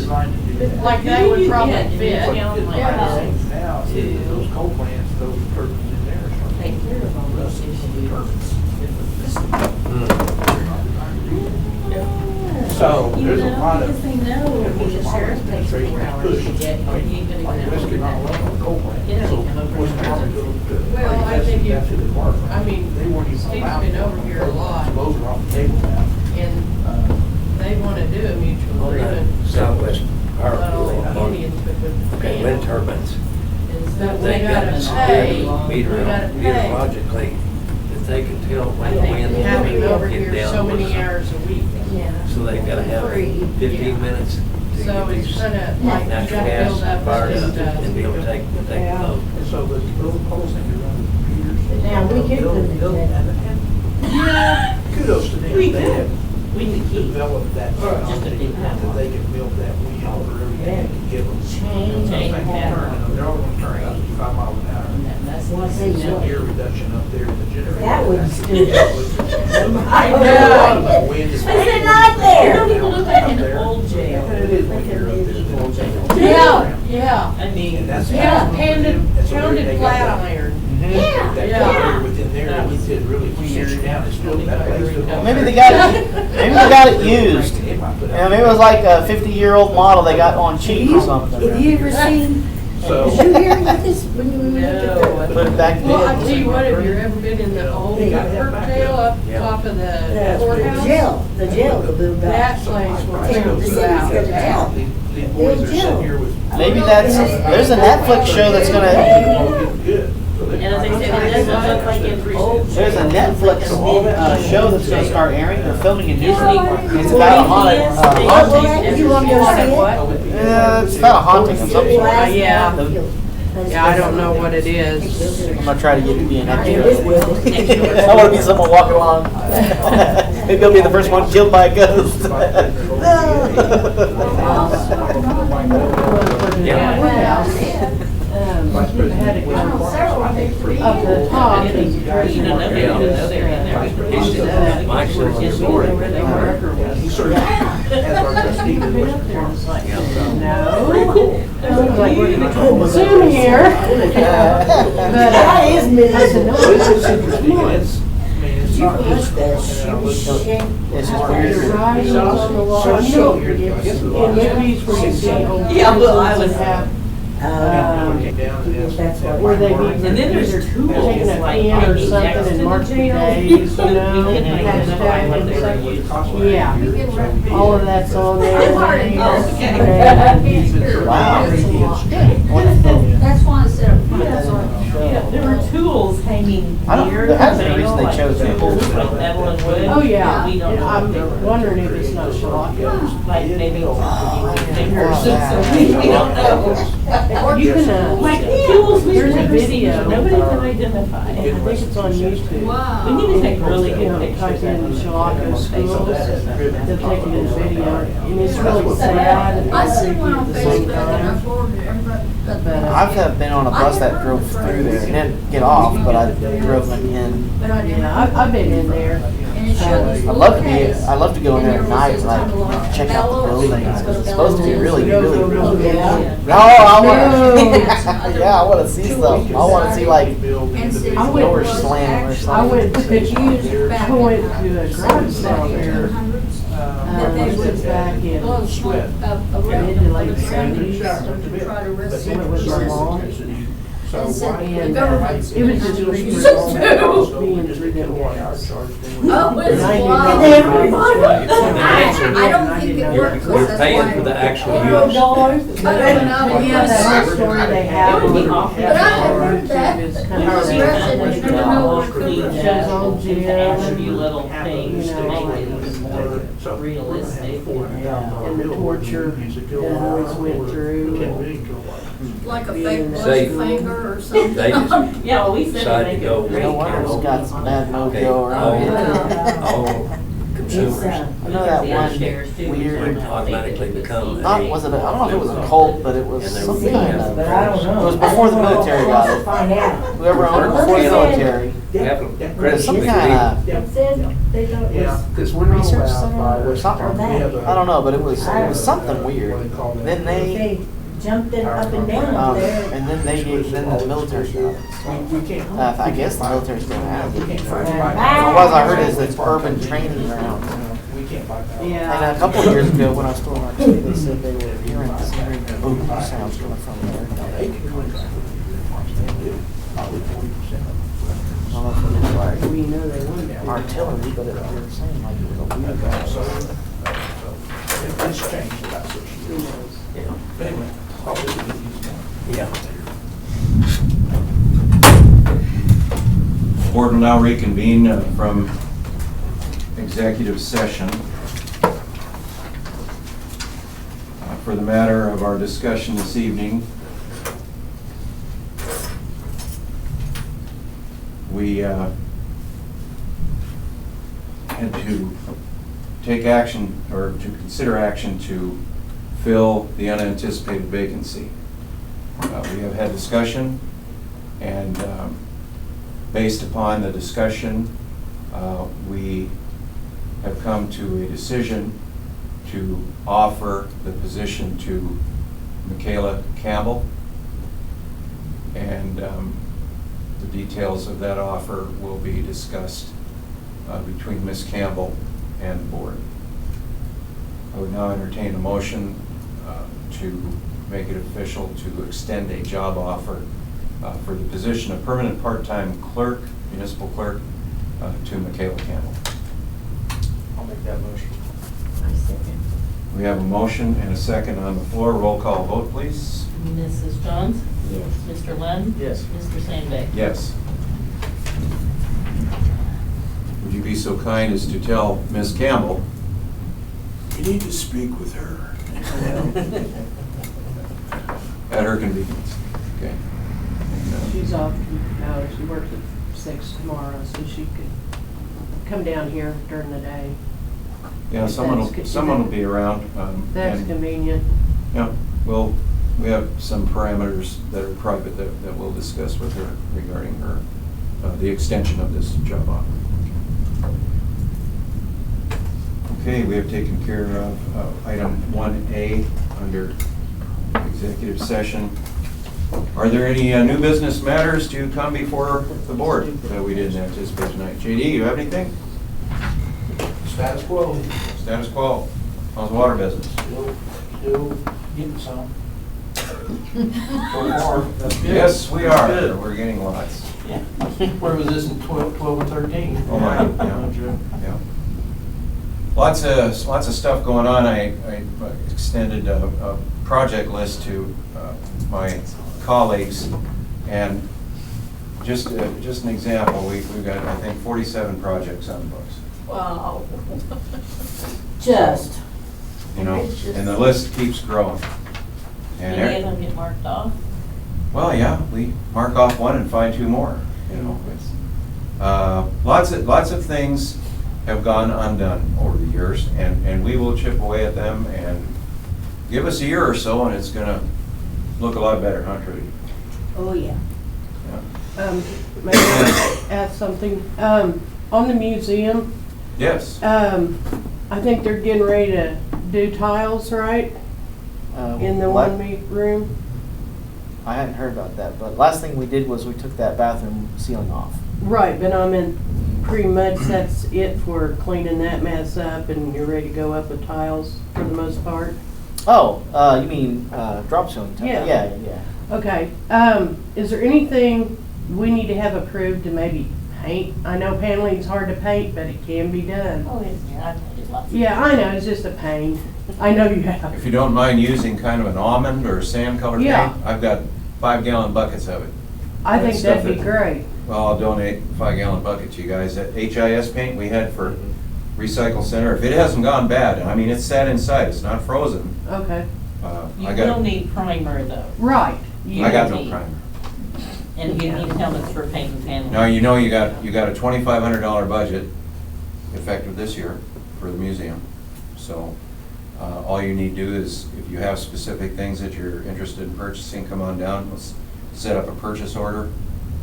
Like that would probably fit. Yeah. Now, those coal plants, those turbines in there are starting Take care of all those issues. So, You there's a know, lot because of. they know it'll be the sheriff takes 4 hours to get, or you even Like know Western, not that. alone on the coal plant. You know, So, you come over what's the and department visit. going to? Well, I think That's to the department. I mean, They weren't even Steve's allowed been to. over here a lot. So those are off the table now. And they wanna do a mutual On that agreement, Southwest Power not all Pool, the Indians, but with the okay, wind panel. turbines. But we They got gotta this pay, we meter, gotta pay. meteorologically, that they can tell I when the wind think having will over get here down. so or many something. hours a week. Yeah. So they've gotta have Free. 15 minutes to So get it's these kinda like you natural gotta gas build up fired this up stuff. and be able to take Yeah. load. And so the little poles that you run the computers. Now, we could They'll- put it they'll- in. and kudos to them. We They could. have We could keep. developed that Or just a technology big that power. they can milk that wind for everything they can give them. Change. Those things Yeah. turn, and they're all gonna turn out to 5 miles an hour. That's Well, I the say Some so. air reduction up there in the generator. That would That's- still- I know. Wind is. Is it not there? Don't even look like Up an there. old jail. It is when you're up there. Old jail. Yeah, yeah. I mean, And that's. Yeah, And pounded, so they pounded got flat that- iron. Yeah. That Yeah. generator within there, That we was did really weird. sit down and still, that place still. Maybe they got it used. Yeah, maybe it was like a 50-year-old model they got on cheap or something. Have you ever seen, So. did you hear about this when you looked at No. the? Put it back Well, I in. tell you what, have you ever been in the old Yeah. Kirk jail up top of the courthouse? The jail, the build up. That place will Yeah, tear the you city's out. got to help. These boys are sitting here with. Maybe there's a Netflix show that's gonna, Good. and as I said, it doesn't look like it's old. there's a Netflix show that's gonna start airing. They're filming in New York. It's Well, about a he haunted, is. You want to go see it? yeah, it's about a haunting of some sort. Yeah. The- Yeah, I don't know what it is. I'm gonna try to get to be an extra. It will. I wanna be someone walking along. Maybe I'll be the first one killed by a ghost. Had it come up the top. You didn't know they were in there. Mike's in the Yes, we story. knew where they were. He served as our trustee in the Western Department. No. Soon here. That is Minnesota. So it's interesting, and it's, I mean, it's You not watch just. that and I looked up- shit. It's just Your weird. writing's on the wall. So I You show know, here, I guess the in last- movies where you see old Yeah, well, I prisons was- have, And came down and asked- That's what- where they be And then there's tools taking a like pen or hanging something next to and the marching jail. days, you know, We and couldn't have identify stuff what and they stuff. were using. Yeah, all of that's on there. I'm already Names, okay. days. Wow. That's why I said up front, that's why. Yeah, there were tools hanging hanging I don't- near there the has been a jail, reason they like chose that. poles like Evelyn Wood. Oh, yeah. We don't know what they I'm were. wondering if it's not Shalaco. Like maybe fingers, Yeah. we don't know. You can, Like tools we've there's a never seen, video. nobody can identify. I think it's on YouTube. Wow. We need to take really You good know, type pictures in of them. Shalaco schools, they'll take it in video, and it's really sad and I seen one on at the same Facebook and I time. forwarded everybody. But, I've been on a bus that drove through there. It didn't get off, but I drove it in. But I didn't. yeah, I've been in there. And it showed this I'd little love to be. case. I'd love to go in there at night and like check out the buildings. 'Cause it's supposed to be really, really, really good. No, I want. Yeah, I want to see stuff. I want to see like And see, I went- door slam or I something. went to, I went to a garage sale there, 1700s. this was back in Blow smoke up a room. mid to late '70s. Try to rescue Went with my mom. and said, the And government's. it was just really So, being through them guys. oh, it's And I didn't wild. know- I don't think it worked. 'cause We're that's paying why- for the actual Oh, use. dollars. I don't know, Yeah, that whole yes. story they have. It would be awful. But I heard that. Is You kind just of read it, you never know what it Clean could be. that, Shows on and to Jim. add a few little things to make it even more realistic. And the torture that always went through. Like a fake blood Say- finger or something. They just Yeah, well, we said Decide to to make go it with great. No wonder it's got some bad Okay, mojo around it. all consumers I know that The one upstairs, too, we weird. learned would how to make it automatically with become the- Not was it? I don't know if it was a cult, but it was And they some would kind have- of. But I don't know. It was before the military got it. Find out. Whoever owned it before the military. have There's some kind of It said they thought it Yeah, was. because we're not research allowed center by or West something. Virginia, we have a- I don't know, but it was something weird. Then they They jumped it up and down up there. and then they gave then the military got it. We can't. I guess the military still has We it. can't From buy. what I heard is it's urban training ground. We can't buy. And Yeah. a couple of years ago, when I was still in Arcadia, they said they were hearing boom sounds coming from there. They can contract with probably 40%. I don't know if it was like We know they won that. artillery, but they were saying like it was a weird So, guy. it's changed about 6 years. But anyway, probably we can use that. Board will now reconvene from executive session for the matter of our discussion this evening. We had to take action, or to consider action to fill the unanticipated vacancy. We have had discussion, and based upon the discussion, we have come to a decision to offer the position to Michaela Campbell. And the details of that offer will be discussed between Ms. Campbell and the board. I would now entertain a motion to make it official to extend a job offer for the position of permanent part-time clerk, municipal clerk, to Michaela Campbell. I'll make that motion. We have a motion and a second on the floor. Roll call vote, please. Mrs. Johns? Yes. Mr. Lund? Yes. Mr. Sandbeck? Yes. Would you be so kind as to tell Ms. Campbell? You need to speak with her. At her convenience. Okay. And, She's off, no, she works at 6 tomorrow, so she could come down here during the day. Yeah, someone will be around. That's and, convenient. Yeah, we have some parameters that are private that we'll discuss with her regarding her, the extension of this job offer. Okay, we have taken care of item 1A under executive session. Are there any new business matters to come before the board that we didn't anticipate tonight? JD, you have anything? Status quo. Status quo. How's the water business? Still getting some. So far, that's good. Yes, we are. Good. We're getting lots. Where was this in 12 and 13? Oh, my, yeah. Lots of stuff going on. I extended a project list to my colleagues, and just an example, we've got, I think, 47 projects on the books. Wow. Just. You know, and the list keeps growing. And Any of them get marked off? well, yeah, we mark off one and find 2 more, you know. It's, lots of things have gone undone over the years, and we will chip away at them, and give us a year or so, and it's gonna look a lot better, huh, Trudy? Oh, yeah. Yeah. Maybe I add something, on the museum, Yes. I think they're getting ready to do tiles, right? In the what? one meet room? I hadn't heard about that, but last thing we did was we took that bathroom ceiling off. Right, but I mean, pretty much that's it for cleaning that mess up and you're ready to go up with tiles for the most part. Oh, you mean drop ceiling tile? Yeah. Yeah. Okay, is there anything we need to have approved to maybe paint? I know paneling's hard to paint, but it can be done. Oh, yeah, I did lots of. Yeah, I know, it's just a pain. I know you have. If you don't mind using kind of an almond or sand color Yeah. paint, I've got 5-gallon buckets of it. I think Stuff that'd be it. great. Well, I'll donate 5-gallon bucket to you guys. That HIS paint we had for Recycle Center, if it hasn't gone bad, I mean, it's sat inside, it's not frozen. Okay, You I will got, need primer though, right. You- I got no need- primer. and you need helmets for paint and paneling. Now, you know you got a $2,500 budget effective this year for the museum. So, all you need to do is, if you have specific things that you're interested in purchasing, come on down, let's set up a purchase order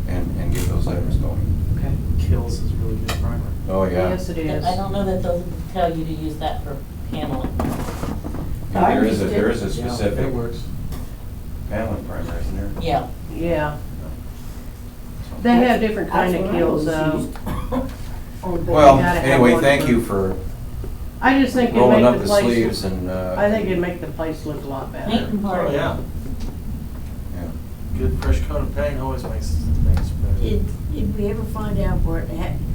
and get those items going. Okay. Kills is really good primer. Oh, yeah. Yes, it is. I don't know that they'll tell you to use that for paneling. There is a Yeah, specific it works. paneling primer, isn't there? Yeah. Yeah, they have different kind That's of what I kills always though. Well, You gotta have anyway, one thank for- you for I just think it'd rolling make up the the place, sleeves and, I think it'd make the place look a lot Paint better. and Oh, party. yeah. yeah. Good fresh coat of paint always makes things better. Did we ever find out where,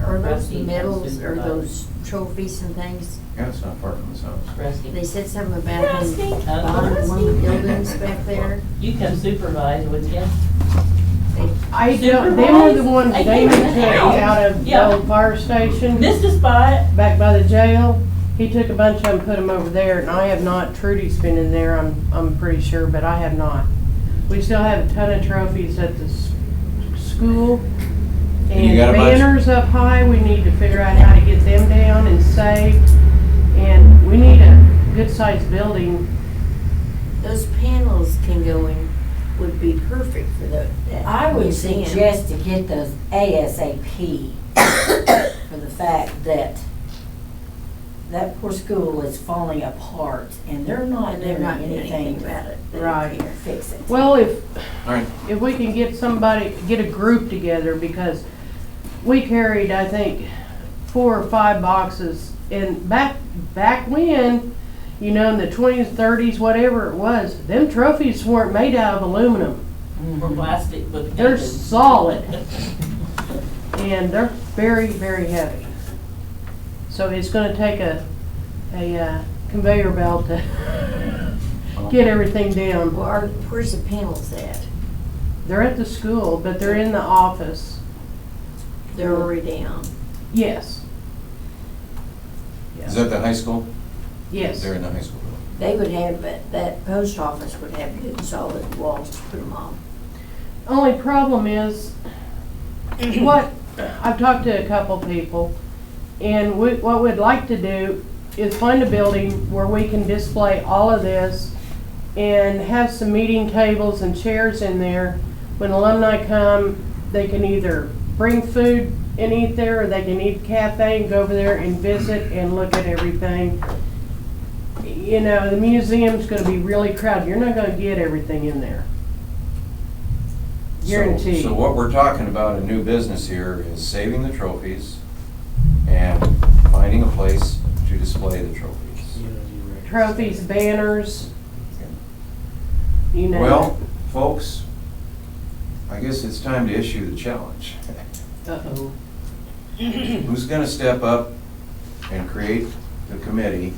are those Rusty medals has or to those trophies and things? Yeah, it's not far from this house. They Rusty. said something about them Rusty. behind one of the buildings back there. You come supervise with you. I don't, they were the ones I Damon think- took out of the Yeah. old fire station, Missed a spot. back by the jail. He took a bunch of them, put them over there, and I have not. Trudy's been in there, I'm pretty sure, but I have not. We still have a ton of trophies at the school. And you And got a bunch? banners up high, we need to figure out how to get them down and saved. And we need a good-sized building. Those panels can go in, would be perfect for that I would museum. suggest to get those ASAP for the fact that that poor school is falling apart and they're not And they're doing not doing anything anything about it. They don't Right. care. fix it. Well, if All right. we can get somebody, get a group together, because we carried, I think, 4 or 5 boxes, and back when, you know, in the 20s, 30s, whatever it was, them trophies weren't made out of aluminum. Or plastic, but. They're solid, and they're very, very heavy. So it's gonna take a conveyor belt to get everything down. Well, where's the panels at? They're at the school, but they're in the office. They're already down. Yes. Is that the high school? Yes. They're in the high school. They would have, that post office would have good solid walls to put them on. Only problem is, what, I've talked to a couple people, and what we'd like to do is find a building where we can display all of this and have some meeting tables and chairs in there. When alumni come, they can either bring food and eat there, or they can eat cafe and go over there and visit and look at everything. You know, the museum's gonna be really crowded. You're not gonna get everything in there. Guaranteed. So what we're talking about in new business here is saving the trophies and finding a place to display the trophies. Trophies, banners, you know. Well, folks, I guess it's time to issue the challenge. Uh-oh. Who's gonna step up and create the committee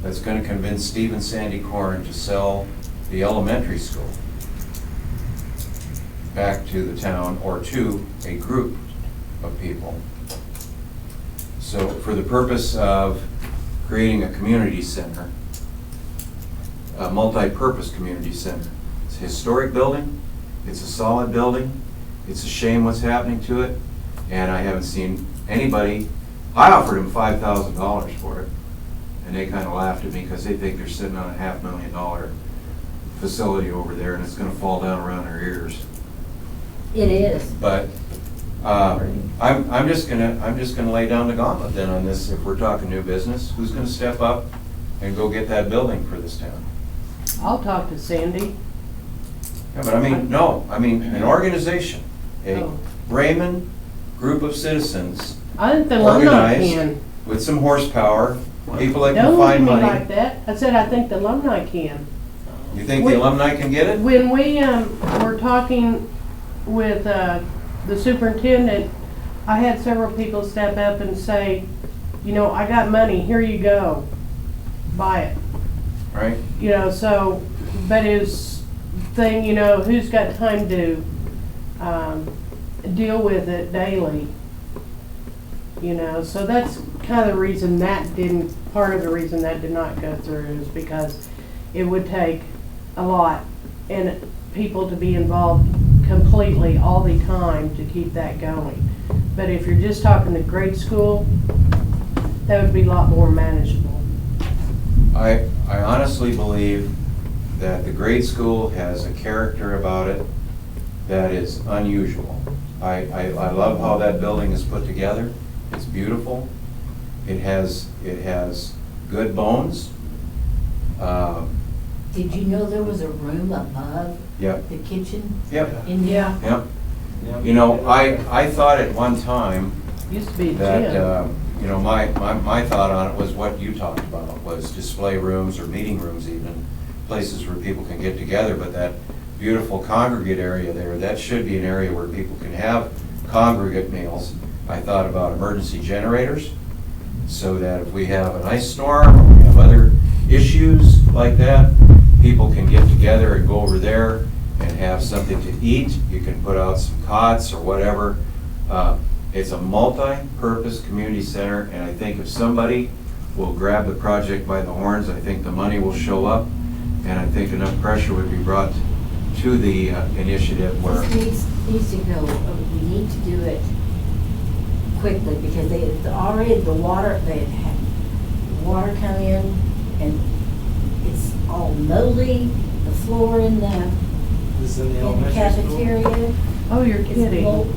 that's gonna convince Steve and Sandy Corn to sell the elementary school? back to the town or to a group of people. So for the purpose of creating a community center, a multi-purpose community center. It's a historic building, it's a solid building, it's a shame what's happening to it, and I haven't seen anybody, I offered them $5,000 for it, and they kind of laughed at me because they think they're sitting on a $500,000 facility over there and it's gonna fall down around their ears. It is. But I'm just gonna lay down the gauntlet then on this. If we're talking new business, who's gonna step up and go get that building for this town? I'll talk to Sandy. Yeah, but I mean, no, I mean, an organization, a Oh. Raymond group of citizens I think the alumni organized can. with some horsepower, people that can Don't look at find me money. like that. I said I think the alumni can. You think the alumni can get it? When we were talking with the superintendent, I had several people step up and say, you know, I got money, here you go, buy it. Right? You know, so, but his thing, you know, who's got time to deal with it daily? You know, so that's kind of the reason that didn't, part of the reason that did not go through is because it would take a lot and people to be involved completely all the time to keep that going. But if you're just talking to grade school, that would be a lot more manageable. I honestly believe that the grade school has a character about it that is unusual. I love how that building is put together. It's beautiful. It has good bones. Did you know there was a room above Yep, the kitchen yep, in there? yep. You know, I thought at one time Used to be a that, gym. you know, my thought on it was what you talked about, was display rooms or meeting rooms even, places where people can get together, but that beautiful congregate area there, that should be an area where people can have congregate meals. I thought about emergency generators, so that if we have an ice storm, or we have other issues like that, people can get together and go over there and have something to eat. You can put out some cots or whatever. It's a multi-purpose community center, and I think if somebody will grab the project by the horns, I think the money will show up, and I think enough pressure would be brought to the initiative where, This needs to go, we need to do it quickly, because they already, the water, they had water come in, and it's all moldy, the floor in the This is in the in the elementary school. cafeteria. Oh, you're It's kidding. mold.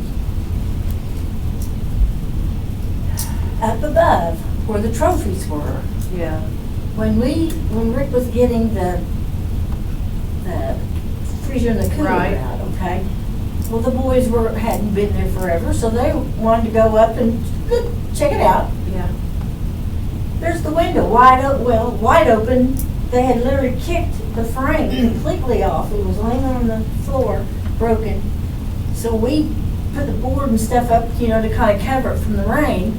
Up above, where the trophies were, Yeah. when Rick was getting the freezer and the cooler Right. out, okay? Well, the boys hadn't been there forever, so they wanted to go up and check it out. Yeah. There's the window wide open. They had literally kicked the frame completely off. It was laying on the floor, broken. So we put the board and stuff up, you know, to kind of cover it from the rain.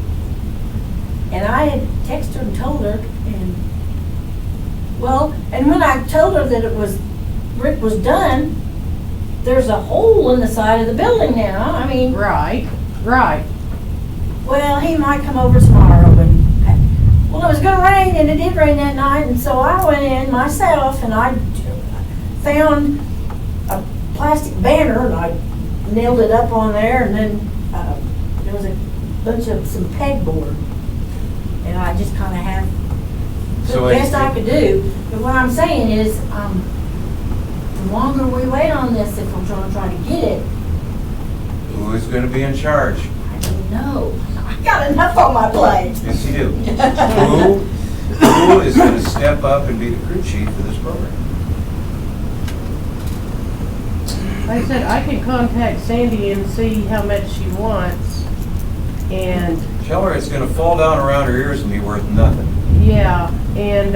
And I had texted her and told her, and when I told her that Rick was done, there's a hole in the side of the building now. I mean, Right, right. well, he might come over tomorrow, well, it was gonna rain, and it did rain that night, and so I went in myself, and I found a plastic banner, and I nailed it up on there, and then there was a bunch of some pegboard, and I just kinda have the So best I could do. But what I'm saying is, the longer we wait on this, if we're gonna try to get it, who is gonna be in charge? I don't know. I got enough on my plate. Yes, you do. Who is gonna step up and be the crew chief for this program? Like I said, I can contact Sandy and see how much she wants. And, Tell her it's gonna fall down around her ears and be worth nothing. yeah, and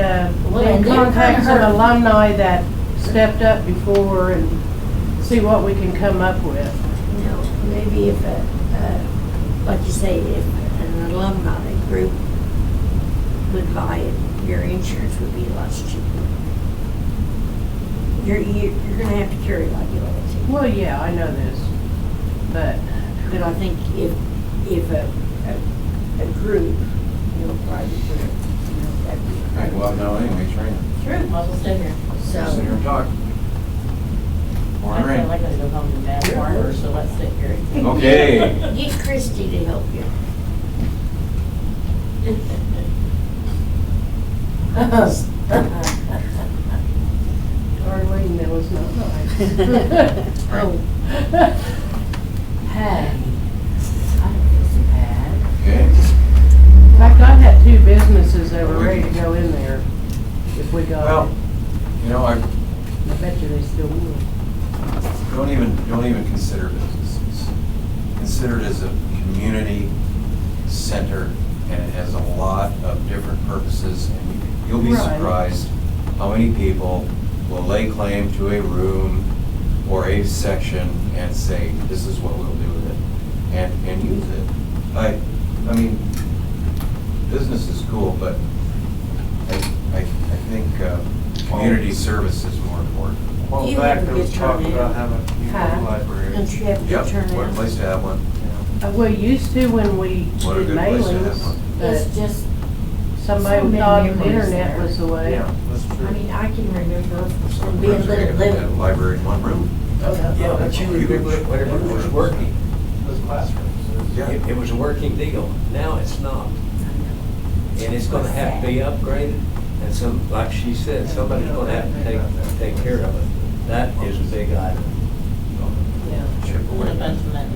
Well, then and they're contact kinda some hurt. alumni that stepped up before and see what we can come up with. You know, maybe if like you say, if an alumni group would buy it, your insurance would be a lot cheaper. you're gonna have to carry liability. Well, yeah, I know this, but But I think if a group, private group, that'd be. All right, well, no, anyways, right? True, might as well stay here. Sit here and talk. I Morning, feel Rain. like I go home to Mad Farmer, so let's stay here. Okay. Get Christie to help you. Darlene, that was not nice. Oh, hey, I don't feel so bad. Okay. In fact, I had 2 businesses that were ready to go in there if we got Well, it. I I bet you they still would. don't even consider businesses. Consider it as a community center, and it has a lot of different purposes, and you'll be Right. surprised how many people will lay claim to a room or a section and say, this is what we'll do with it, and use it. I mean, business is cool, but I think community service is more important. A while You back, have a there was good talk turnout. about having a community Huh? library. Don't you have a Yep, good what a turnout? place to have one. We used to when we What a did good place to have mailings, one. It's but just, somebody so many thought the memories internet there. was the way. Yeah, that's true. I mean, I can remember Sometimes being you're gonna little, have a library in one room. Yeah, but you remember it whenever it was working. Those classrooms. Yeah. It was a working deal. Now it's not. And it's gonna have to be upgraded, and like she said, somebody's gonna have to take care of it. That is a big item. Yeah. Chip And away. a bunch of money.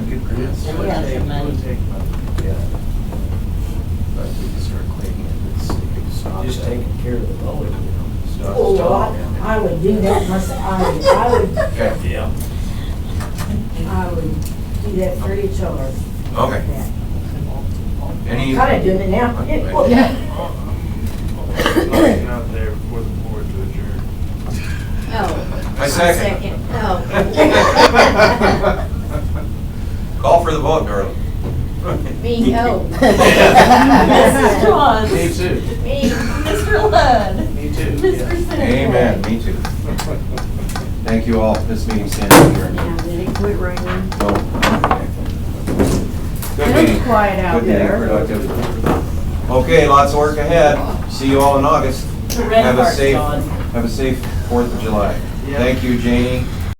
Good grants. It would take some money. Yeah. But we can start cleaning it. It's not Just that- taking care of the mowing, it's not- oh, well, I would do that myself. I would, Okay, Yeah. I would do that free of charge. okay. Yeah. Any? Kinda doing it now. Yeah. Motion out there before the board to adjourn. Oh. I second. Oh. Call for the vote, Darrell. Me, oh. Mrs. Johns. Me too. Me. Mr. Ludd. Me too. Mr. Sinclair. Amen, me too. Thank you all. This meeting stands adjourned. Now, did it quit raining? No. Good It meeting. was quiet out Good meeting, there. productive. Okay, lots of work ahead. See you all in August. The red Have a part's safe, gone. have a safe 4th of July. Yeah. Thank you, Janie.